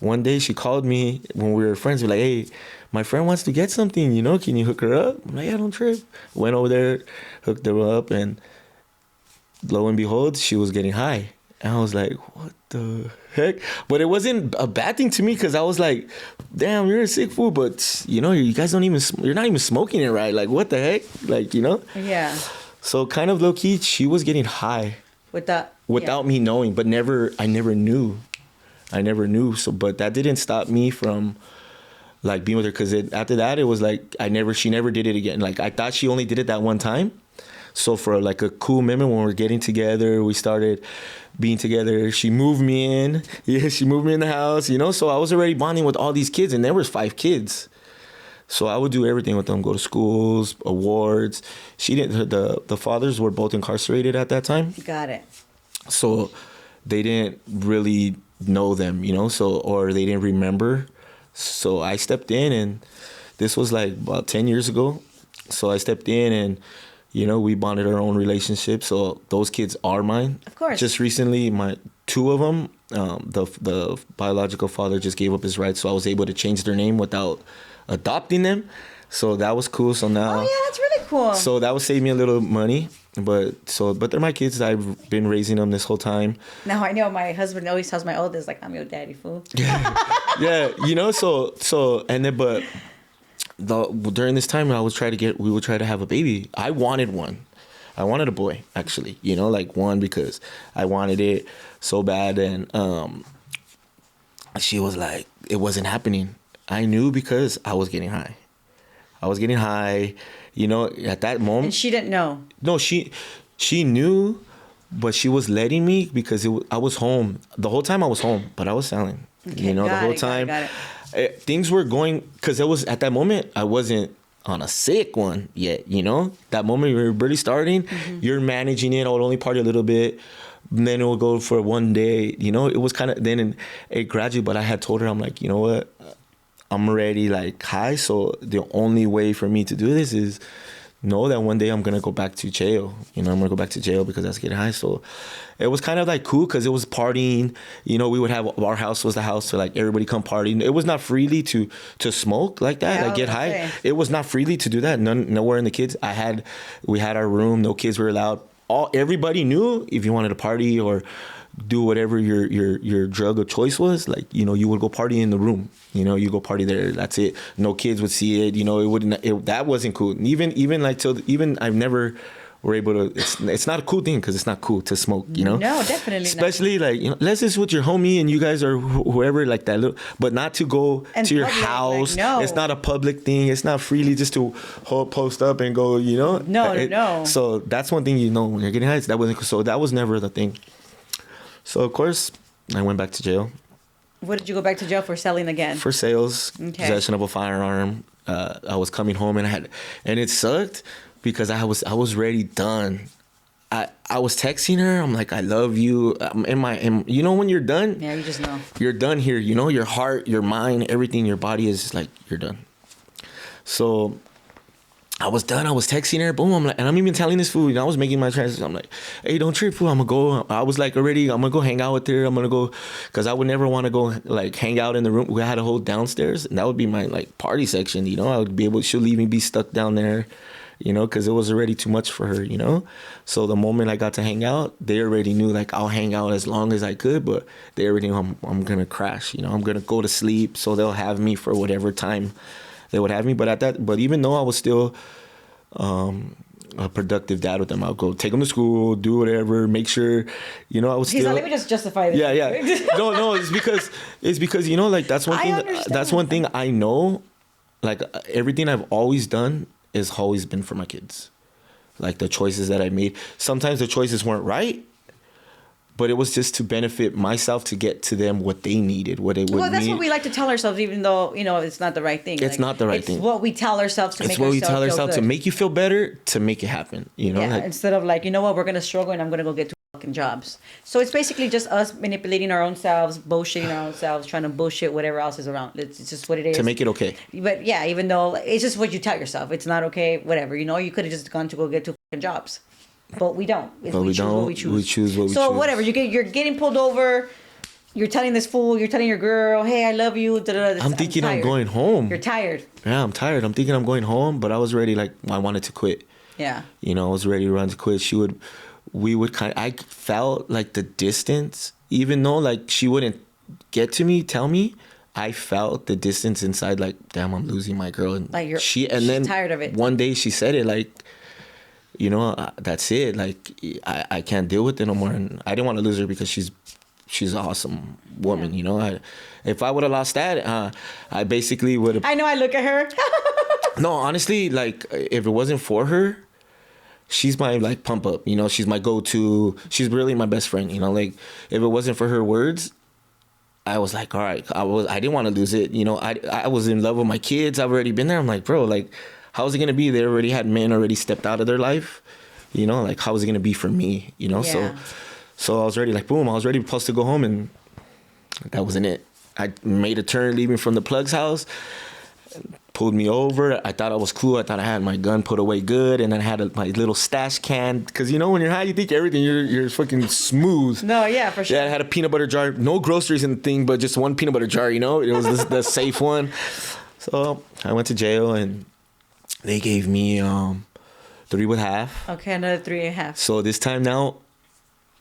One day she called me when we were friends. We're like, hey, my friend wants to get something. Can you hook her up? I'm like, yeah, don't trip. Went over there, hooked her up, and lo and behold, she was getting high. And I was like, what the heck? But it wasn't a bad thing to me because I was like, damn, you're a sick fool. But, you guys you're not even smoking it right. Like, what the heck? Like, Yeah. So kind of low key, she was getting high. Without me knowing, but I never knew. So, but that didn't stop me from like being with her. Cause after that, it was like, she never did it again. Like, I thought she only did it that one time. So for like a cool moment when we're getting together, we started being together. She moved me in. Yeah, she moved me in the house, So I was already bonding with all these kids, and there was 5 kids. So I would do everything with them, go to schools, awards. She didn't. The fathers were both incarcerated at that time. Got it. So they didn't really know them, or they didn't remember. So I stepped in, and this was like about 10 years ago. So I stepped in and, we bonded our own relationship. So those kids are mine. Of course. Just recently, 2 of them, the biological father just gave up his rights. So I was able to change their name without adopting them. So that was cool. So now. Oh, yeah, that's really cool. So that would save me a little money. But they're my kids. I've been raising them this whole time. Now I know my husband always tells my oldest, like, I'm your daddy, fool. Yeah, so and then, but during this time, we would try to have a baby. I wanted one. I wanted a boy, actually, you know, like one, because I wanted it so bad. And she was like, it wasn't happening. I knew because I was getting high. You know, at that moment. And she didn't know. No, she knew, but she was letting me because I was home. The whole time I was home, but I was selling. Okay, you know, the whole time. Got it. Things were going, because it was, at that moment, I wasn't on a sick one yet, you know? That moment we were really starting, you're managing it. I would only party a little bit. And then it would go for one day, you know? It was kind of, then it gradually, but I had told her, I'm like, you know what? I'm already like high, so the only way for me to do this is know that one day I'm gonna go back to jail. You know, I'm gonna go back to jail because I was getting high. So it was kind of like cool because it was partying. You know, we would have, our house was the house to like everybody come party. It was not freely to smoke like that, like get high. Okay. It was not freely to do that. Nowhere in the kids. We had our room. No kids were allowed. Everybody knew if you wanted to party or do whatever your drug of choice was, like, you know, you would go party in the room, you know, you go party there, that's it. No kids would see it, you know. That wasn't cool. Even I've never were able to, it's not a cool thing because it's not cool to smoke, you know. No, definitely especially not. Like, you know, unless it's with your homie and you guys are whoever, like that little, but not to go and to your house. Like, no. It's not a public thing. It's not freely just to post up and go, you know. No. So that's one thing, you know, when you're getting high. That was never the thing. So, of course, I went back to jail. What did you go back to jail for? Selling again? For sales, possession of a firearm. I was coming home and it sucked because I was ready, done. I was texting her. I'm like, I love you. You know when you're done? Yeah, you just know. You're done here. You know, your heart, your mind, everything, your body is like, you're done. So I was done. I was texting her. Boom. I'm like, and I'm even telling this fool, you know, I was making my transition. I'm like, hey, don't trip, fool. I'm gonna go. I was like, already, I'm gonna go hang out with her. I'm gonna go, because I would never want to go like hang out in the room. We had a whole downstairs, and that would be my like party section. You know, I would be able. She'll leave me be stuck down there, you know, because it was already too much for her. You know, so the moment I got to hang out, they already knew like I'll hang out as long as I could, but they already knew I'm gonna crash. You know, I'm gonna go to sleep, so they'll have me for whatever time they would have me. But even though I was still a productive dad with them, I'll go take them to school, do whatever, make sure, you know, I was still. He's like, let me just justify this. Yeah. No, it's because you know, like that's one thing I know, like everything I've always done has always been for my kids. Like the choices that I made, sometimes the choices weren't right, but it was just to benefit myself, to get to them what they needed, what they would need. Well, that's what we like to tell ourselves, even though, you know, it's not the right thing. It's not the right thing. It's what we tell ourselves to make ourselves feel good. It's what we tell ourselves to make you feel better, to make it happen, you know? Yeah, like, instead of like, you know what, we're going to struggle and I'm going to go get 2 fucking jobs. So it's basically just us manipulating our own selves, bullshitting our own selves, trying to bullshit whatever else is around. It's just what it is. To make it okay. But yeah, even though it's just what you tell yourself. It's not okay, whatever. You know, you could have just gone to go get 2 fucking jobs. But we don't. We choose what we choose. We choose what we choose. So whatever, you're getting pulled over. You're telling this fool, you're telling your girl, hey, I love you. I'm thinking I'm going home. You're tired. Yeah, I'm tired. I'm thinking I'm going home, but I was ready. Like, I wanted to quit. Yeah. You know, I was ready to run to quit. I felt like the distance, even though like she wouldn't get to me, tell me, I felt the distance inside. Like, damn, I'm losing my girl. And like she's tired of it. One day she said it like, you know, that's it. Like, I can't deal with it no more. And I didn't want to lose her because she's an awesome woman, you know. If I would have lost that, I basically would have. I know. I look at her. No, honestly, like if it wasn't for her, she's my like pump up. You know, she's my go-to. She's really my best friend. You know, like if it wasn't for her words, I was like, all right, I didn't want to lose it. You know, I was in love with my kids. I've already been there. I'm like, bro, like, how's it gonna be? They already had men already stepped out of their life. You know, like how is it gonna be for me? You know, So I was ready, like, boom, I was ready supposed to go home, and that wasn't it. I made a turn leaving from the plug's house, pulled me over. I thought I was cool. I thought I had my gun put away good, and then I had my little stash can. Because, you know, when you're high, you think everything, you're fucking smooth. No, yeah, for sure. Yeah, I had a peanut butter jar. No groceries in the thing, but just one peanut butter jar, you know? It was the safe one. So I went to jail, and they gave me 3.5. Okay, another 3.5. So this time now,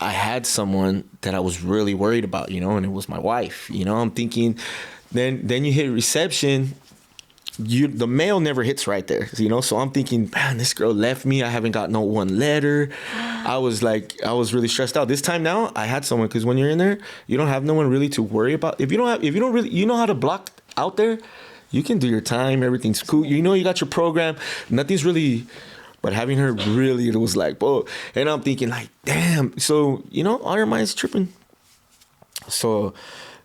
I had someone that I was really worried about, you know, and it was my wife. You know, I'm thinking, then you hit reception, the mail never hits right there, you know. So I'm thinking, man, this girl left me. I haven't got no one letter. I was really stressed out. This time now, I had someone, because when you're in there, you don't have no one really to worry about. If you don't really, you know how to block out there, you can do your time. Everything's cool. You know, you got your program. Nothing's really. But having her, really, it was like, whoa. And I'm thinking, like, damn. So, you know, all your mind's tripping. So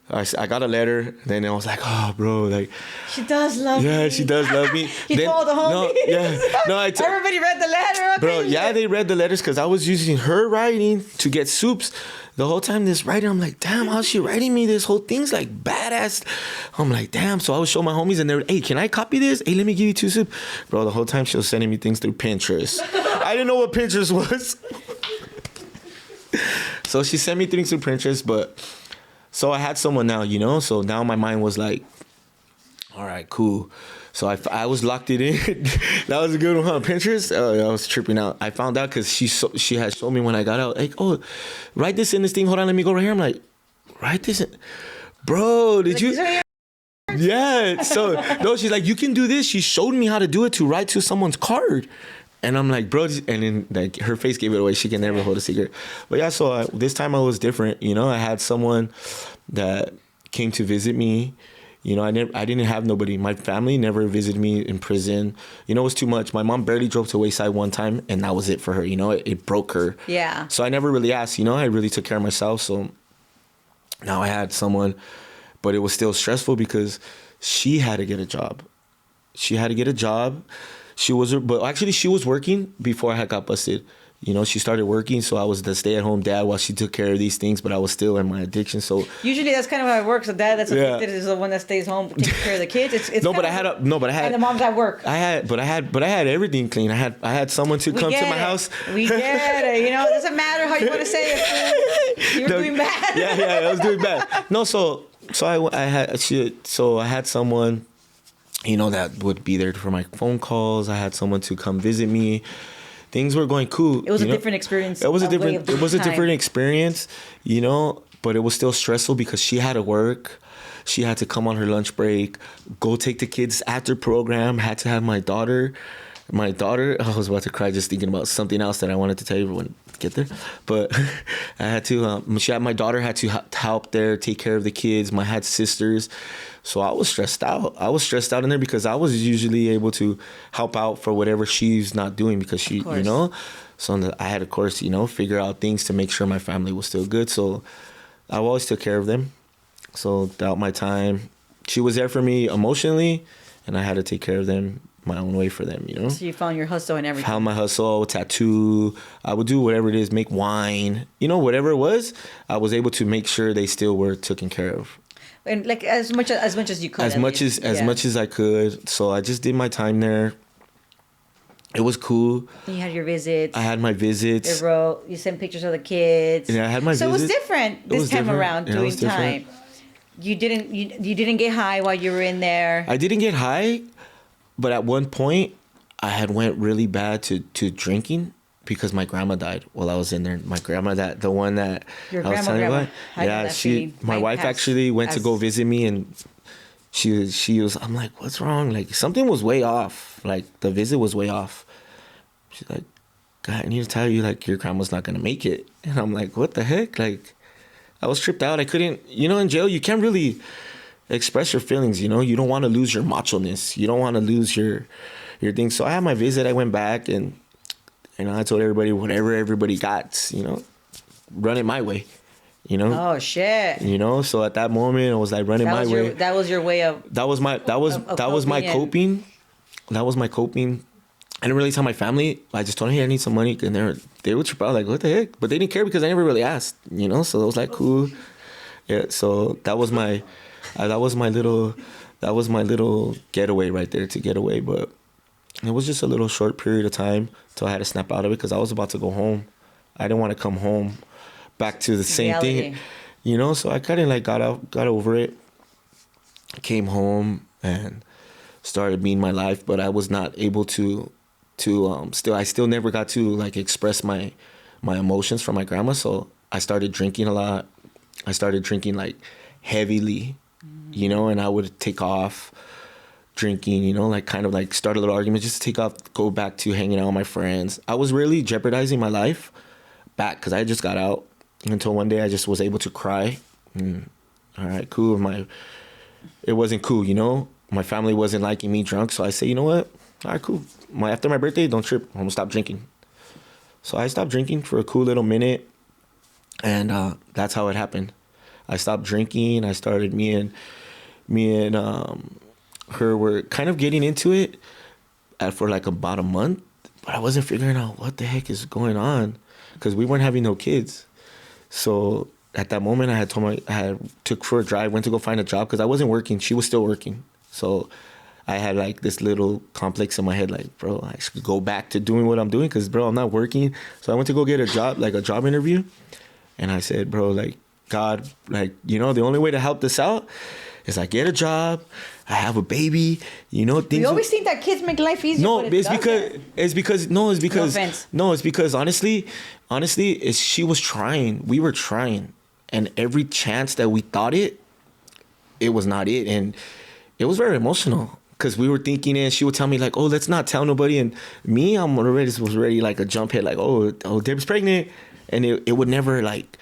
I got a letter. Then I was like, oh, bro, like. She does love me. Yeah, she does love me. You told the homies. Everybody read the letter. Okay. Bro, yeah, they read the letters because I was using her writing to get soups. The whole time this writing, I'm like, damn, how's she writing me? This whole thing's like badass. I'm like, damn. So I would show my homies and they're, hey, can I copy this? Hey, let me give you 2 soup. Bro, the whole time she was sending me things through Pinterest. I didn't know what Pinterest was. So she sent me things through Pinterest, but so I had someone now, you know? So now my mind was like, all right, cool. So I was locked it in. That was a good one, huh? Pinterest? Oh, I was tripping out. I found out because she had showed me when I got out. Like, oh, write this in this thing. Hold on, let me go right here. I'm like, write this in. Bro, did you? Yeah. So, no, she's like, you can do this. She showed me how to do it to write to someone's card. And I'm like, bro, and then like her face gave it away. She can never hold a secret. But yeah, so this time I was different. You know, I had someone that came to visit me. You know, I didn't have nobody. My family never visited me in prison. You know, it was too much. My mom barely drove to Wayside one time, and that was it for her. You know, it broke her. Yeah. So I never really asked. You know, I really took care of myself. So now I had someone, but it was still stressful because she had to get a job. She had to get a job. She was working before I had got busted. You know, she started working, so I was the stay-at-home dad while she took care of these things, but I was still in my addiction. So usually that's kind of how it works. The dad that's addicted is the one that stays home taking care of the kids. It's and the mom's at work. I had everything clean. I had someone to come to my house. We get it. You know, it doesn't matter how you want to say it. You're doing bad. Yeah, I was doing bad. No, so I had someone, you know, that would be there for my phone calls. I had someone to come visit me. Things were going cool. It was a different experience. It was a different experience, you know, but it was still stressful because she had to work. She had to come on her lunch break, go take the kids after program, had to have my daughter, I was about to cry just thinking about something else that I wanted to tell you when I get there. But I had to, my daughter had to help there, take care of the kids. I had sisters. So I was stressed out. In there because I was usually able to help out for whatever she's not doing because she, you know. So I had, of course, you know, figure out things to make sure my family was still good. So I always took care of them. So throughout my time, she was there for me emotionally, and I had to take care of them my own way for them, you know. So you found your hustle and everything. Found my hustle, tattoo. I would do whatever it is, make wine, you know, whatever it was. I was able to make sure they still were taken care of. And like as much as you could. As much as I could. So I just did my time there. It was cool. You had your visits. I had my visits. You sent pictures of the kids. Yeah, I had my visits. So it was different this time around doing time. You didn't get high while you were in there. I didn't get high, but at one point I had went really bad to drinking because my grandma died while I was in there. My grandma, the one that your I was telling you about. Yeah, my wife actually went to go visit me, and she was. I'm like, what's wrong? Like something was way off. Like the visit was way off. She's like, God, I need to tell you, like your grandma's not gonna make it. And I'm like, what the heck? Like I was tripped out. I couldn't. You know, in jail you can't really express your feelings. You know, you don't want to lose your macho-ness. You don't want to lose your thing. So I had my visit. I went back and. You know, I told everybody whatever everybody got, you know, run it my way, you know. Oh shit. You know, so at that moment I was like running my way. That was your way of. That was my coping. That was my coping. I didn't really tell my family. I just told them, hey, I need some money, and they would trip out like, what the heck? But they didn't care because I never really asked, you know. So it was like cool. Yeah. So that was my little getaway right there to get away, but. It was just a little short period of time till I had to snap out of it because I was about to go home. I didn't want to come home back to the same thing, you know. So I kind of like got over it, came home and started being my life. But I was not able to I still never got to like express my emotions from my grandma. So I started drinking a lot. I started drinking like heavily, you know, and I would take off. drinking, you know, like kind of like start a little argument just to take off, go back to hanging out with my friends. I was really jeopardizing my life back because I just got out until one day I just was able to cry. All right, cool. It wasn't cool, you know. My family wasn't liking me drunk, so I say, you know what? All right, cool. After my birthday, don't trip. I'm gonna stop drinking. So I stopped drinking for a cool little minute, and that's how it happened. I stopped drinking. I started me and her were kind of getting into it for like about a month, but I wasn't figuring out what the heck is going on because we weren't having no kids. So at that moment, I took for a drive, went to go find a job because I wasn't working. She was still working. So I had like this little complex in my head, like, bro, I should go back to doing what I'm doing because, bro, I'm not working. So I went to go get a job, like a job interview. And I said, bro, like, God, like, you know, the only way to help this out is I get a job, I have a baby, you know, things. You always think that kids make life easier. No, but it's because honestly, she was trying. We were trying. And every chance that we thought it was not it. And it was very emotional because we were thinking, and she would tell me like, oh, let's not tell nobody. And me, was already like a jump head, like, oh, Deb's pregnant. And it would never like,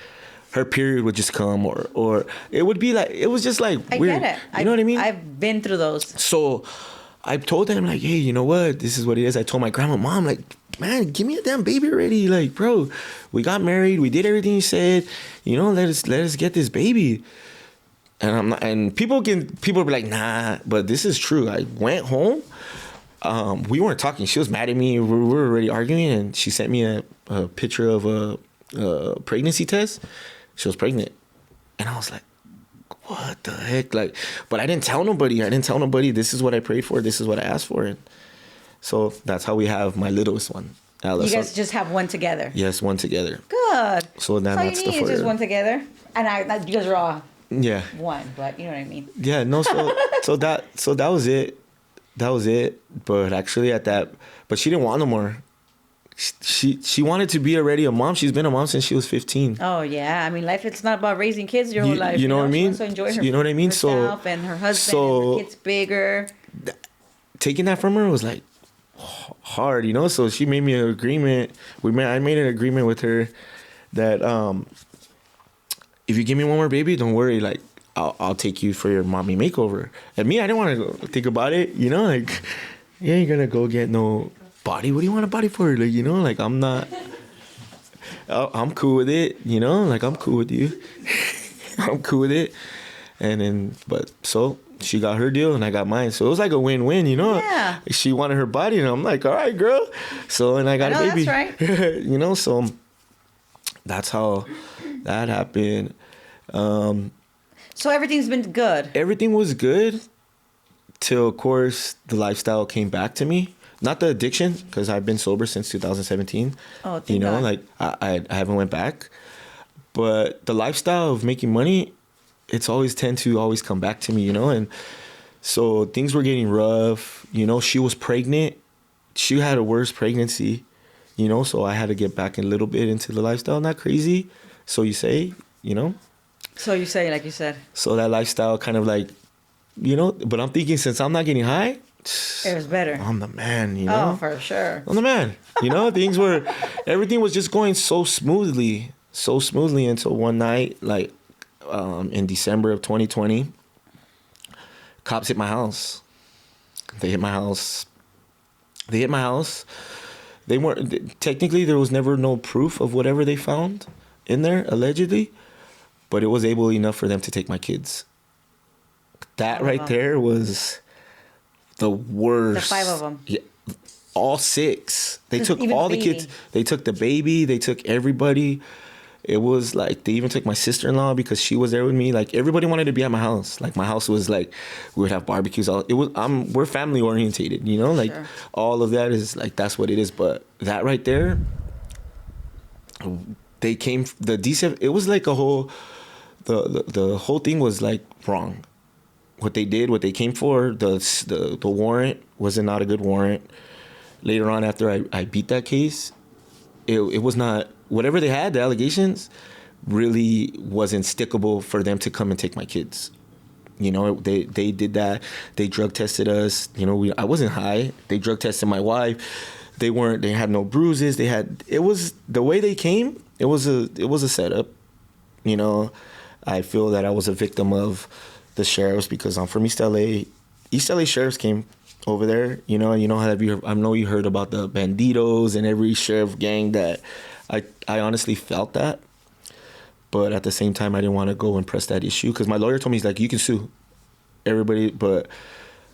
her period would just come or it would be like, it was just like weird. I get it. You know what I mean? I've been through those. So I told them like, hey, you know what? This is what it is. I told my grandma, mom, like, man, give me a damn baby already. Like, bro, we got married. We did everything you said. You know, let us get this baby. And I'm not, and people be like, nah, but this is true. I went home. We weren't talking. She was mad at me. We were already arguing, and she sent me a picture of a pregnancy test. She was pregnant, and I was like, what the heck? Like, but I didn't tell nobody. This is what I prayed for. This is what I asked for. And so that's how we have my littlest one, Alice. You guys just have one together. Yes, one together. Good. So then that's you need is just one together, and you guys are all one. But you know what I mean. Yeah. No. So that was it. That was it. But actually, but she didn't want no more. She wanted to be already a mom. She's been a mom since she was 15. Oh yeah, I mean, life. It's not about raising kids your whole life. You know what I mean? She wants to enjoy her. You know what I mean? Herself and her husband. And her kids bigger. Taking that from her was like hard, you know. So she made me an agreement. I made an agreement with her that if you give me one more baby, don't worry. Like I'll take you for your mommy makeover. And me, I didn't want to think about it. You know, like you ain't gonna go get no body. What do you want a body for? Like, you know, like I'm not. I'm cool with it. You know, like I'm cool with you. I'm cool with it. And then, but so she got her deal and I got mine. So it was like a win-win, you know? Yeah. She wanted her body and I'm like, all right, girl. So, and I got a baby. That's right. You know, so that's how that happened. So everything's been good. Everything was good till, of course, the lifestyle came back to me. Not the addiction, because I've been sober since 2017. Oh, thank you know, God. like I haven't went back. But the lifestyle of making money, it's always tend to always come back to me, you know? And so things were getting rough. You know, she was pregnant. She had a worse pregnancy, you know? So I had to get back a little bit into the lifestyle. Not crazy, so you say, you know? So you say, like you said. So that lifestyle kind of like, you know? But I'm thinking since I'm not getting high, it was better. I'm the man, you know? Oh, for sure. I'm the man. You know, everything was just going so smoothly until one night, like in December of 2020, cops hit my house. They hit my house. They weren't, technically there was never no proof of whatever they found in there, allegedly, but it was able enough for them to take my kids. That right there was the worst. The 5 of them. Yeah, all 6. They took Even all the the kids. They took the baby. They took everybody. It was like they even took my sister-in-law because she was there with me. Like everybody wanted to be at my house. Like my house was like we would have barbecues. We're family orientated, you know. Like sure. All of that is like that's what it is. But that right there, they came the D7. It was like a whole the whole thing was like wrong. What they did, what they came for, the warrant was not a good warrant. Later on, after I beat that case, it was not, whatever they had, the allegations, really wasn't stickable for them to come and take my kids. You know, they did that. They drug tested us. You know, I wasn't high. They drug tested my wife. They had no bruises. It was the way they came. It was a setup. You know, I feel that I was a victim of the sheriffs because I'm from East LA. East LA sheriffs came over there. You know I know you heard about the banditos and every sheriff gang that I honestly felt that. But at the same time, I didn't want to go and press that issue because my lawyer told me, he's like, you can sue everybody. But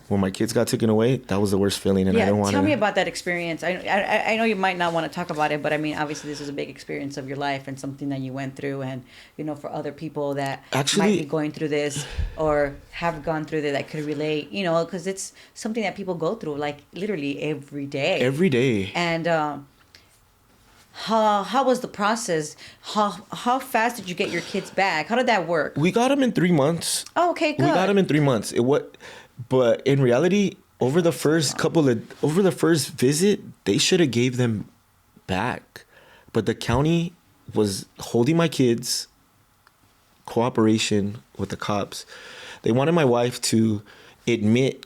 when my kids got taken away, that was the worst feeling. And I don't want to. Tell me about that experience. I know you might not want to talk about it, but I mean, obviously, this is a big experience of your life and something that you went through. And, you know, for other people that might be going through this or have gone through that could relate, you know, because it's something that people go through, like, literally every day. Every day. And, how was the process? How fast did you get your kids back? How did that work? We got them in 3 months. Oh, okay, good. We got them in 3 months. But in reality, over the first visit, they should have gave them back. But the county was holding my kids, cooperation with the cops. They wanted my wife to admit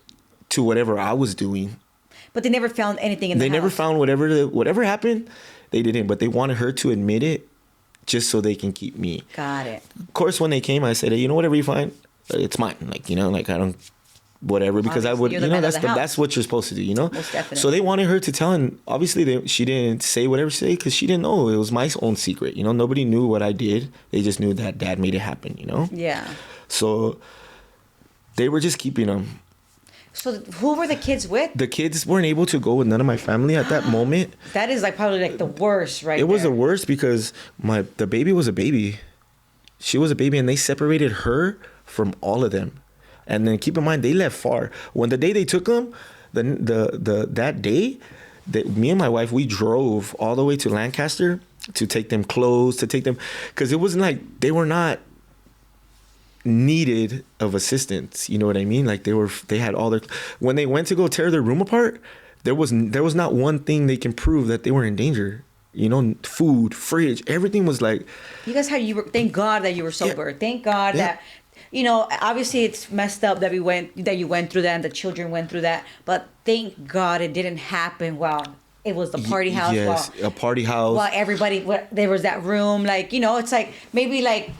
to whatever I was doing. But they never found anything in the house. They never found whatever happened. They didn't, but they wanted her to admit it just so they can keep me. Got it. Of course, when they came, I said, hey, you know, whatever you find, it's mine. Like, you know, like I don't, whatever, because obviously, I would, you know, that's what you're supposed to do, you know? Most definitely. So they wanted her to tell, and obviously she didn't say whatever she said because she didn't know. It was my own secret, you know? Nobody knew what I did. They just knew that Dad made it happen, you know? Yeah. So they were just keeping them. So who were the kids with? The kids weren't able to go with none of my family at that moment. That is like probably like the worst, right? It was the worst because the baby was a baby. She was a baby, and they separated her from all of them. And then keep in mind, they left far. When the day they took them, that day, me and my wife, we drove all the way to Lancaster to take them clothes, because it wasn't like they were not needed of assistance, you know what I mean? Like they had all their, when they went to go tear their room apart, there was not one thing they can prove that they were in danger. You know, food, fridge, everything was like. You guys thank God that you were sober. Yeah. Thank God that, you know, obviously it's messed up that you went through that and the children went through that, but thank God it didn't happen while it was the party house. Yes, a party house. While everybody, there was that room, like, you know, it's like maybe like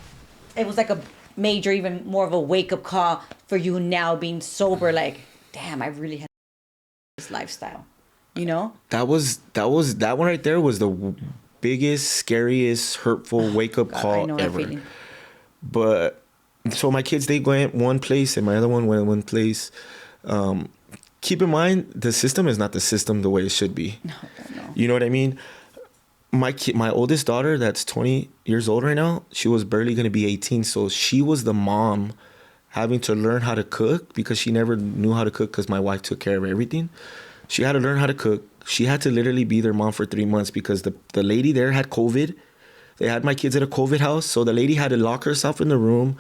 it was like a major, even more of a wake-up call for you now being sober, like, damn, I really had this lifestyle, you know? That one right there was the biggest, scariest, hurtful wake-up call ever. But so my kids, they went one place and my other one went one place. Keep in mind, the system is not the system the way it should be. No. You know what I mean? My oldest daughter, that's 20 years old right now, she was barely going to be 18. So she was the mom having to learn how to cook because she never knew how to cook because my wife took care of everything. She had to learn how to cook. She had to literally be their mom for 3 months because the lady there had COVID. They had my kids at a COVID house. So the lady had to lock herself in the room.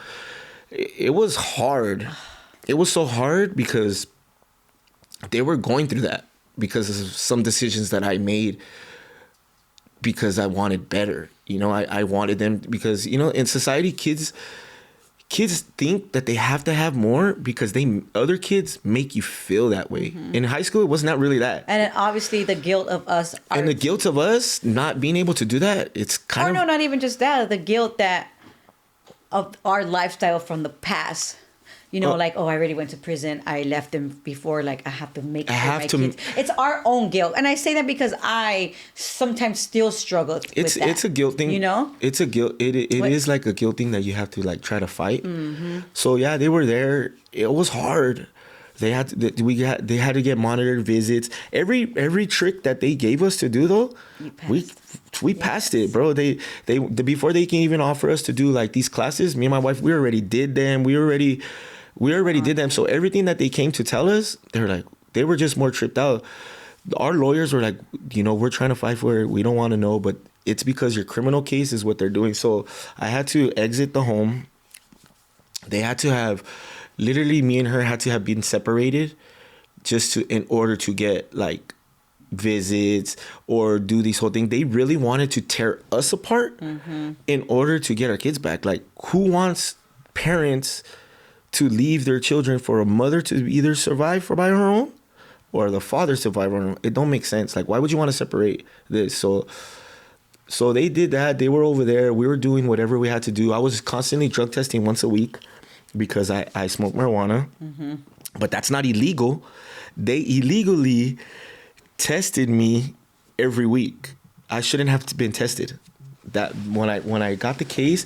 It was hard. It was so hard because they were going through that because of some decisions that I made. Because I wanted better, you know, I wanted them because, you know, in society, kids think that they have to have more because other kids make you feel that way. Mm-hmm. In high school, it was not really that. And then obviously the guilt of us. And the guilt of us not being able to do that, it's kind of. No, not even just that. The guilt of our lifestyle from the past. You know, like, I already went to prison. I left them before. Like, I have to make sure my kids. It's our own guilt. And I say that because I sometimes still struggle with that. It's a guilt thing. You know? It's a guilt. It is like a guilt thing that you have to, like, try to fight. Mm-hmm. So, yeah, they were there. It was hard. They had to get monitored visits. Every trick that they gave us to do, though, we passed it, bro. They before they can even offer us to do, like, these classes, me and my wife, we already did them. We already did them. So everything that they came to tell us, they were just more tripped out. Our lawyers were like, you know, we're trying to fight for it. We don't want to know, but it's because your criminal case is what they're doing. So I had to exit the home. They had to have, literally me and her had to have been separated in order to get, like, visits or do these whole things. They really wanted to tear us apart in order to get our kids back. Like, who wants parents to leave their children for a mother to either survive for by her own or the father survive on her own. It don't make sense. Like, why would you want to separate this? So they did that. They were over there. We were doing whatever we had to do. I was constantly drug testing once a week because I smoke marijuana. Mm-hmm. But that's not illegal. They illegally tested me every week. I shouldn't have been tested. That when I got the case,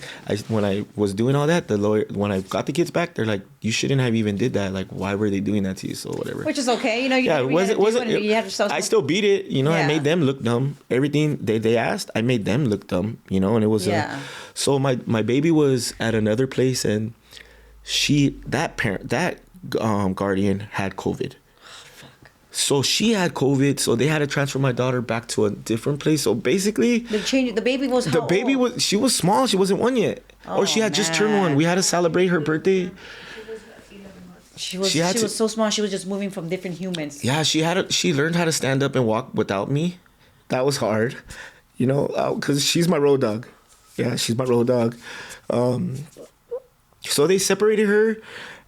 when I was doing all that, the lawyer, when I got the kids back, they're like, you shouldn't have even did that. Like, why were they doing that to you? So whatever. Which is okay, I still beat it. I made them look dumb. Everything they asked, I made them look dumb. And it was so my baby was at another place, and that guardian had COVID. So she had COVID, so they had to transfer my daughter back to a different place. So basically, the baby was how old? She was small. She wasn't one yet, or she had just turned one. We had to celebrate her birthday. She was so small. She was just moving from different humans. Yeah, she learned how to stand up and walk without me. That was hard, because she's my road dog. Yeah, she's my road dog. So they separated her,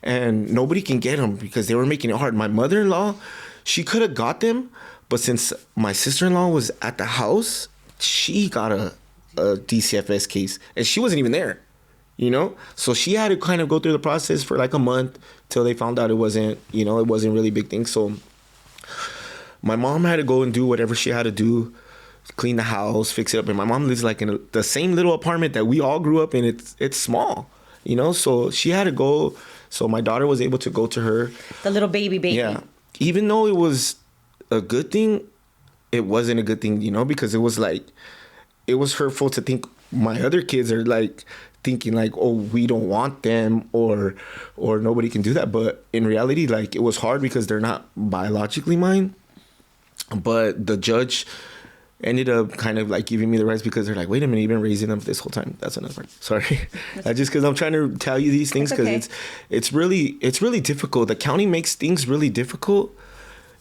and nobody can get them because they were making it hard. My mother-in-law, she could have got them, but since my sister-in-law was at the house, she got a DCFS case, and she wasn't even there, So she had to kind of go through the process for like a month till they found out it wasn't really a big thing. So my mom had to go and do whatever she had to do, clean the house, fix it up. And my mom lives like in the same little apartment that we all grew up in. It's small, So she had to go. So my daughter was able to go to her. The little baby. Yeah. Even though it was a good thing, it wasn't a good thing, because it was hurtful to think my other kids are like thinking like, oh, we don't want them or nobody can do that. But in reality, like, it was hard because they're not biologically mine. But the judge ended up kind of like giving me the rights because they're like, wait a minute, you've been raising them this whole time. That's another part. Sorry. Just because I'm trying to tell you these things because it's really difficult. The county makes things really difficult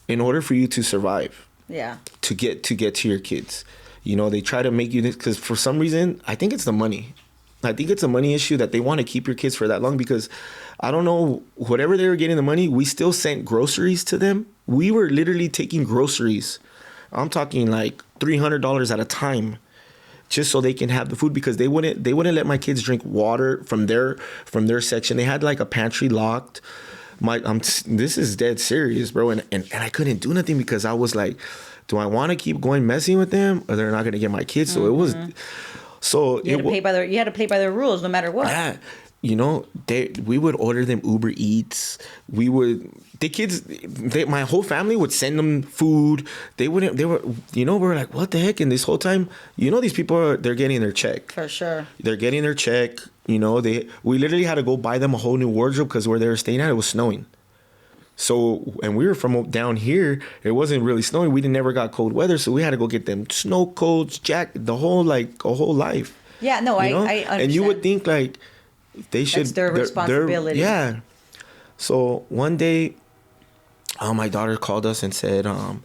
in order for you to survive. Yeah. To get to your kids. They try to make you, because for some reason, I think it's the money. I think it's a money issue that they want to keep your kids for that long because I don't know, whatever they were getting the money, we still sent groceries to them. We were literally taking groceries. I'm talking like $300 at a time just so they can have the food because they wouldn't let my kids drink water from their section. They had like a pantry locked. This is dead serious, bro. And I couldn't do nothing because I was like, do I want to keep going messing with them or they're not going to get my kids? So it was, you had to play by their rules no matter what. Yeah. We would order them Uber Eats. My whole family would send them food. We were like, what the heck? And this whole time, these people they're getting their check. For sure. They're getting their check. We literally had to go buy them a whole new wardrobe because where they were staying at, it was snowing. So, and we were from down here, it wasn't really snowing. We never got cold weather. So we had to go get them snow coats, jacket, a whole life. Yeah, no, I understand. And you would think like, they should. That's their responsibility. Yeah. So one day, my daughter called us and said, our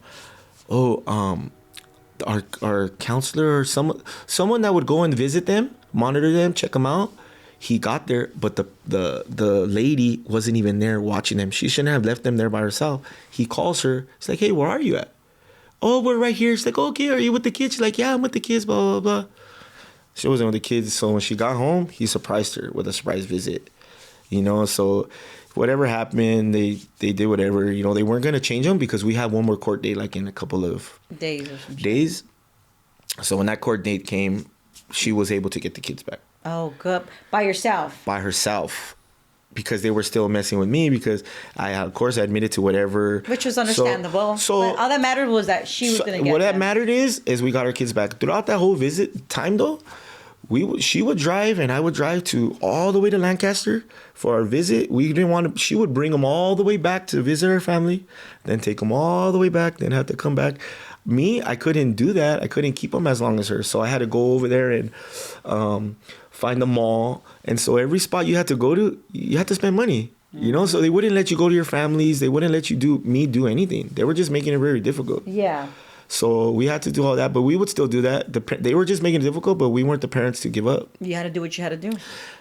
counselor or someone that would go and visit them, monitor them, check them out. He got there, but the lady wasn't even there watching them. She shouldn't have left them there by herself. He calls her. He's like, hey, where are you at? Oh, we're right here. She's like, okay, are you with the kids? She's like, yeah, I'm with the kids, blah, blah, blah. She wasn't with the kids. So when she got home, he surprised her with a surprise visit. So whatever happened, they did whatever. They weren't going to change them because we have one more court date like in a couple of days. So when that court date came, she was able to get the kids back. Oh, good. By yourself? By herself. Because they were still messing with me because I admitted to whatever. Which was understandable. So all that mattered was that she was going to get what them. That mattered is we got our kids back. Throughout that whole visit time though, she would drive and I would drive all the way to Lancaster for our visit. She would bring them all the way back to visit her family, then take them all the way back, then have to come back. Me, I couldn't do that. I couldn't keep them as long as her. So I had to go over there and find the mall. And so every spot you had to go to, you had to spend money. So they wouldn't let you go to your families. They wouldn't let you do anything. They were just making it very difficult. Yeah. So we had to do all that, but we would still do that. They were just making it difficult, but we weren't the parents to give up. You had to do what you had to do.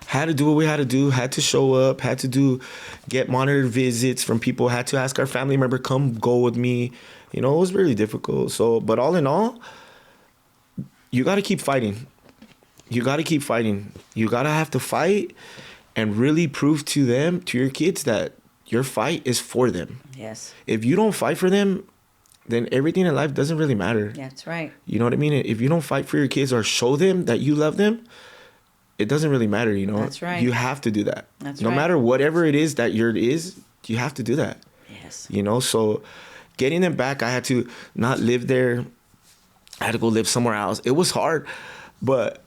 Had to do what we had to do. Had to show up. Had to get monitored visits from people. Had to ask our family member, come go with me. You know, it was really difficult. So, but all in all, you got to keep fighting. You got to keep fighting. You got to have to fight and really prove to them, to your kids, that your fight is for them. Yes. If you don't fight for them, then everything in life doesn't really matter. Yeah, that's right. You know what I mean? If you don't fight for your kids or show them that you love them, it doesn't really matter, you know? That's right. You have to do that. That's no right. matter whatever it is that you have to do that. Yes. You know, so getting them back, I had to not live there. I had to go live somewhere else. It was hard, but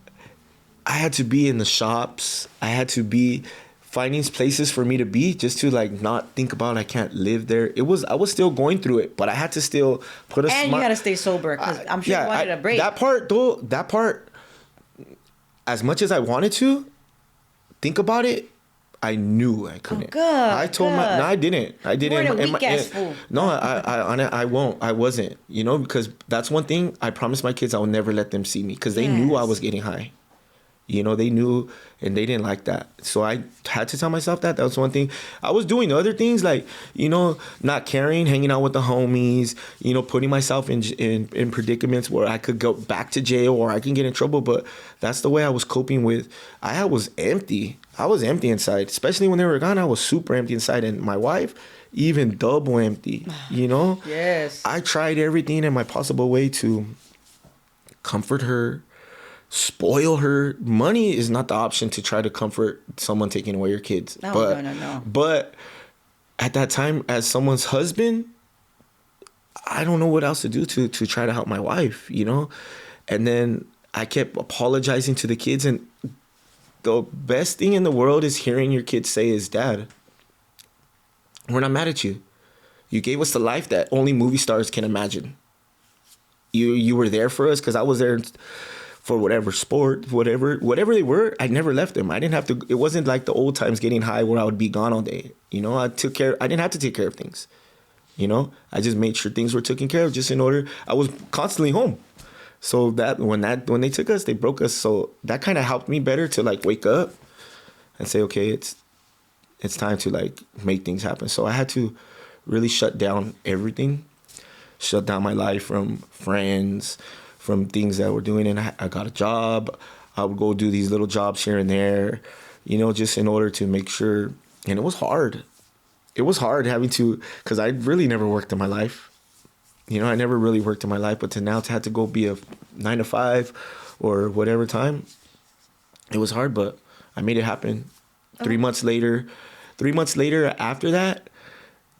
I had to be in the shops. I had to be finding places for me to be, just to like not think about I can't live there. I was still going through it, but I had to still put a And you had to stay sober, because I'm sure you wanted a break. That part, as much as I wanted to think about it, I knew I couldn't. Oh, good. I told no, I didn't. You weren't a weak-ass fool. No, I won't. I wasn't. You know, because that's one thing I promised my kids, I would never let them see me, because they knew I was getting high. You know, they knew, and they didn't like that. So I had to tell myself that. That was one thing. I was doing other things, like, you know, not caring, hanging out with the homies, you know, putting myself in predicaments where I could go back to jail or I can get in trouble. But that's the way I was coping with. I was empty. I was empty inside, especially when they were gone. I was super empty inside. And my wife, even double empty, you know? Yes. I tried everything in my possible way to comfort her, spoil her. Money is not the option to try to comfort someone taking away your kids. No. But at that time, as someone's husband, I don't know what else to do to try to help my wife, you know? And then I kept apologizing to the kids, and the best thing in the world is hearing your kids say is, Dad, we're not mad at you. You gave us the life that only movie stars can imagine. You were there for us, because I was there for whatever sport, whatever they were. I never left them. I didn't have to. It wasn't like the old times getting high where I would be gone all day. You know, I didn't have to take care of things. You know, I just made sure things were taken care of, just in order. I was constantly home. So when they took us, they broke us. So that kind of helped me better to like wake up and say, okay, it's time to like make things happen. So I had to really shut down everything, shut down my life from friends, from things that we're doing. And I got a job. I would go do these little jobs here and there, you know, just in order to make sure. And it was hard. It was hard having to, because I really never worked in my life. You know, I never really worked in my life, but to have to go be a 9 to 5 or whatever time, it was hard, but I made it happen. 3 months later after that,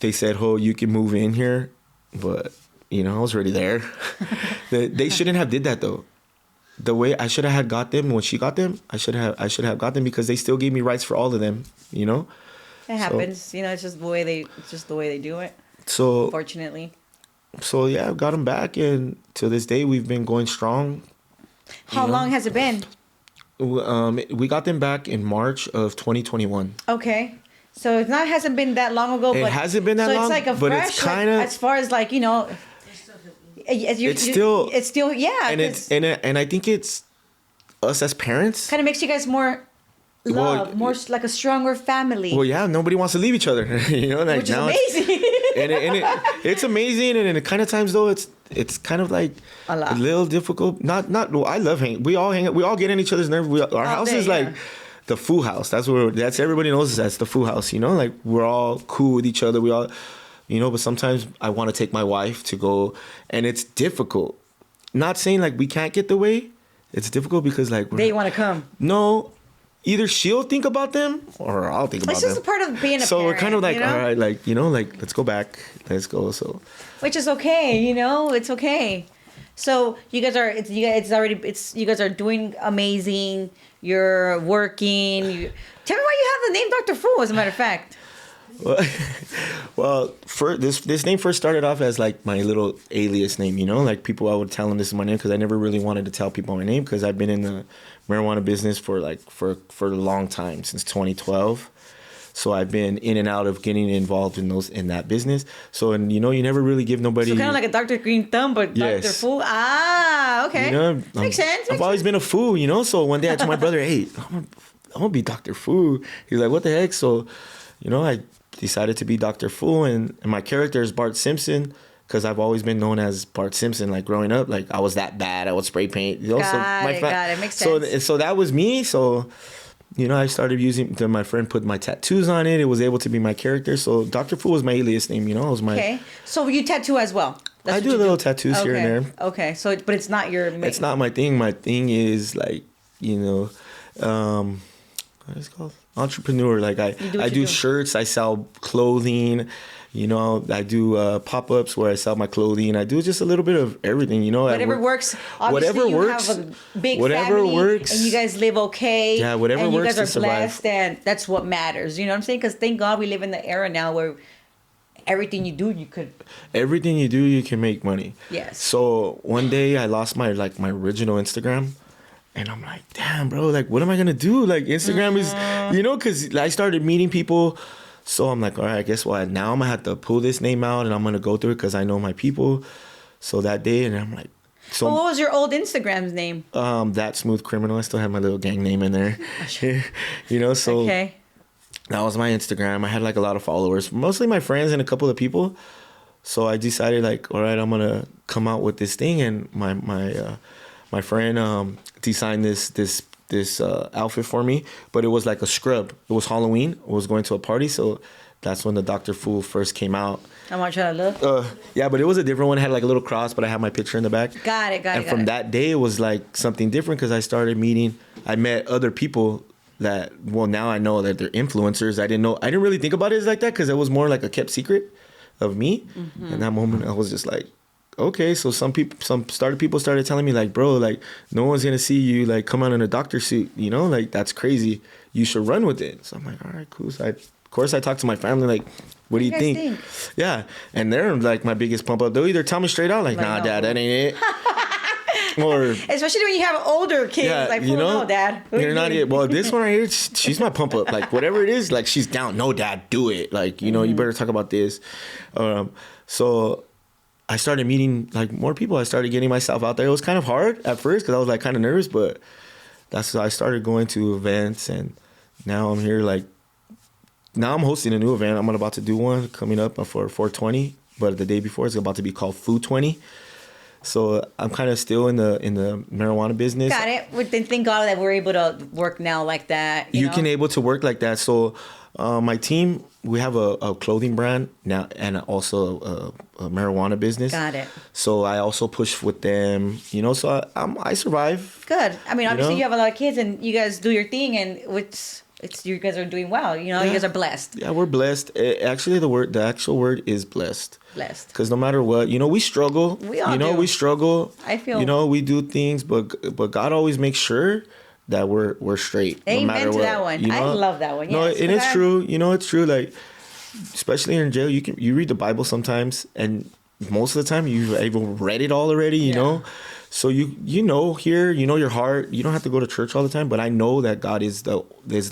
they said, oh, you can move in here. But, you know, I was already there. They shouldn't have did that, though. The way I should have had got them when she got them, I should have got them, because they still gave me rights for all of them, you know? It happens. You know, it's just the way they do it. So, unfortunately. So yeah, I got them back, and to this day we've been going strong. How long has it been? We got them back in March of 2021. Okay, so it hasn't been that long ago. It hasn't been that long. So it's like a fresh, but it's kind of, as far as like, you know, it's still yeah. And I think it's us as parents. Kind of makes you guys more love, more like a stronger family. Well, yeah, nobody wants to leave each other, you know, like, which is amazing. It's amazing, and in kind of times though, it's kind of like a little difficult. Not. Well, I love hanging. We all hang. We all get in each other's nerves. Our house is like the foo house. That's everybody knows that's the foo house. You know, like we're all cool with each other. We all, you know. But sometimes I want to take my wife to go, and it's difficult. Not saying like we can't get the way. It's difficult because like they want to come. No. Either she'll think about them or I'll think about them. It's just a part of being a parent. So we're kind of like, you know? all right, like, you know, like, let's go back. Let's go. So, which is okay, you know, it's okay. So you guys are doing amazing. You're working. Tell me why you have the name Dr. Fu, as a matter of fact. Well, this name first started off as like my little alias name, you know, like people, I would tell them this is my name, because I never really wanted to tell people my name, because I've been in the marijuana business for a long time, since 2012. So I've been in and out of getting involved in that business. So, and you never really give nobody. So kind of like a Dr. Green Thumb, but Yes. Dr. Fool. Ah, okay. Makes sense. I've always been a fool, So one day I told my brother, hey, I'm gonna be Dr. Fu. He's like, what the heck? So, I decided to be Dr. Fu, and my character is Bart Simpson, because I've always been known as Bart Simpson. Like growing up, like I was that bad. I would spray paint. Got it. Makes sense. So that was me. So, I started using. Then my friend put my tattoos on it. It was able to be my character. So Dr. Fu was my alias name. It was my. Okay. So you tattoo as well. I do little tattoos here and there. Okay. So, but it's not your. It's not my thing. My thing is like, what is it called? Entrepreneur. Like I do shirts. I sell clothing. I do pop-ups where I sell my clothing. I do just a little bit of everything. Whatever works. Obviously, you have a big family, works, and you guys live okay. Yeah, whatever and works. You guys are blessed, and that's what matters. You know what I'm saying? Because thank God we live in the era now where everything you do, you can make money. Yes. So one day I lost my original Instagram. And I'm like, damn, bro, like, what am I going to do? Like, Instagram is, because I started meeting people. So I'm like, all right, guess what? Now I'm going to have to pull this name out and I'm going to go through it because I know my people. So that day, and I'm like, so. Well, what was your old Instagram's name? That Smooth Criminal. I still have my little gang name in there. So. Okay. That was my Instagram. I had like a lot of followers, mostly my friends and a couple of people. So I decided like, all right, I'm going to come out with this thing. And my friend designed this outfit for me, but it was like a scrub. It was Halloween. I was going to a party, so that's when the Dr. Fool first came out. I want you to look. Yeah, but it was a different one. It had like a little cross, but I had my picture in the back. Got it. And from that day, it was like something different because I met other people that, well, now I know that they're influencers. I didn't really think about it as like that because it was more like a kept secret of me. Mm-hmm. In that moment, I was just like, okay, so some people started telling me like, bro, like no one's gonna see you like come out in a doctor suit, like that's crazy. You should run with it. So I'm like, all right, cool. So of course I talked to my family like, what do you think? Yeah, and they're like my biggest pump up. They'll either tell me straight out like, nah, Dad, that ain't it. Or especially when you have older kids, yeah, like, no, Dad. You're not it. Well, this one right here, she's my pump up. Like whatever it is, like she's down. No, Dad, do it. Like you better talk about this. So. I started meeting like more people. I started getting myself out there. It was kind of hard at first because I was like kind of nervous, but I started going to events, and now I'm here. Like now I'm hosting a new event. I'm about to do one coming up for 420, but the day before it's about to be called Food 20. So I'm kind of still in the marijuana business. Got it. Thank God that we're able to work now like that. You can able to work like that. So my team, we have a clothing brand now and also a marijuana business. Got it. So I also push with them, so I survive. Good. I mean, obviously you have a lot of kids and you guys do your thing, and it's you guys are doing well. You guys are blessed. Yeah, we're blessed. Actually, the actual word is blessed. Blessed. Because no matter what, we struggle. We all do. We struggle. I feel. We do things, but God always makes sure that we're straight. Amen no matter to what. that one. I love that one. Yes. No, and it's true. It's true. Like, especially in jail, you read the Bible sometimes, and most of the time you've even read it all already. You know. So here, your heart. You don't have to go to church all the time, but I know that God is the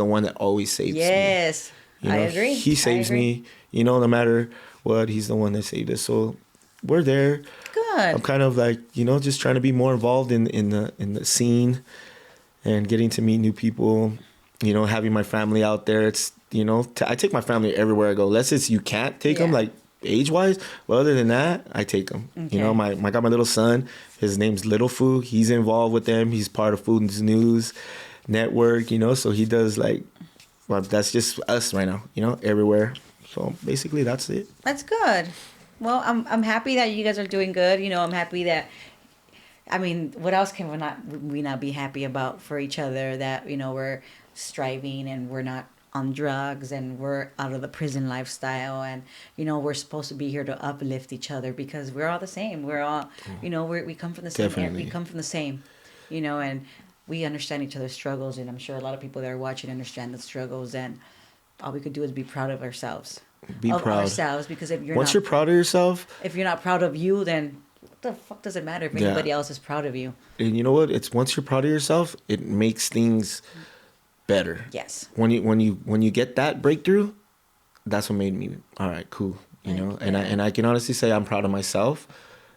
one that always saves me. Yes, I agree. He saves me. No matter what, He's the one that saved us. So we're there. Good. I'm kind of like just trying to be more involved in the scene, and getting to meet new people. Having my family out there. It's I take my family everywhere I go. Unless it's you can't take them like age-wise, but other than that, I take them. Okay. I got my little son. His name's Little Foo. He's involved with them. He's part of Food News Network. So he does that's just us right now. Everywhere. So basically, that's it. That's good. Well, I'm happy that you guys are doing good. I'm happy that. I mean, what else can we not be happy about for each other? That we're striving and we're not on drugs and we're out of the prison lifestyle, and we're supposed to be here to uplift each other because we're all the same. We're all we come from the same. Definitely. We come from the same, and we understand each other's struggles, and I'm sure a lot of people that are watching understand the struggles, and all we could do is be proud of ourselves. Be proud of ourselves, because if once you're proud of yourself, if you're not proud of you, then what the fuck does it matter if anybody else is proud of you? And you know what? It's once you're proud of yourself, it makes things better. Yes. When you get that breakthrough, that's what made me all right, cool. You know, and I can honestly say I'm proud of myself,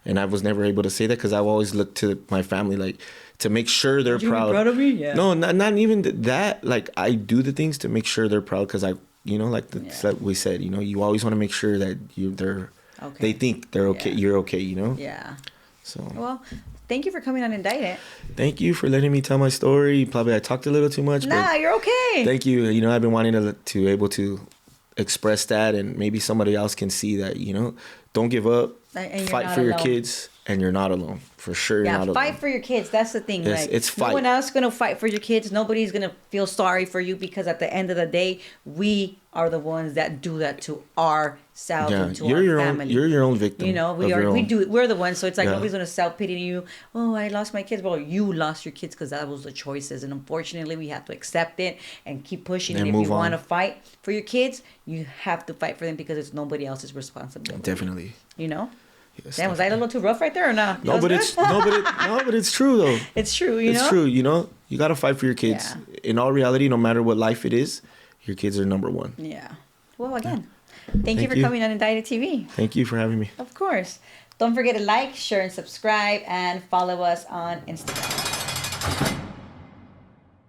and I was never able to say that because I've always looked to my family like to make sure they're proud of me. Yeah. No, not even that. Like I do the things to make sure they're proud because I, you know, like like we said, you know, you always want to make sure that they're okay. They think they're okay. You're okay. You know. Yeah. So. Well, thank you for coming on Indicted. Thank you for letting me tell my story. Probably I talked a little too much. Nah, you're okay. Thank you. You know, I've been wanting to able to express that, and maybe somebody else can see that. You know, don't give up. Fight for your kids, and you're not alone. For sure, you're not alone. Fight for your kids. That's the thing. Yes, like, it's fight. No one else is gonna fight for your kids. Nobody's gonna feel sorry for you because at the end of the day, we are the ones that do that to ourselves and to our family. You're your own victim. You know, we're the ones. So it's like nobody's gonna self-pity you. Oh, I lost my kids. Well, you lost your kids because that was the choices, and unfortunately, we have to accept it and keep pushing. And if you want to fight for your kids, you have to fight for them because it's nobody else's responsibility. Definitely. You know. Yes, damn, was I a little too rough right there or not? No, but it's true though. It's true, you know. It's true, you know. You gotta fight for your kids. Yeah. In all reality, no matter what life it is, your kids are number one. Yeah. Well, again, thank you for coming on Indicted TV. Thank you for having me. Of course. Don't forget to like, share, and subscribe, and follow us on Instagram.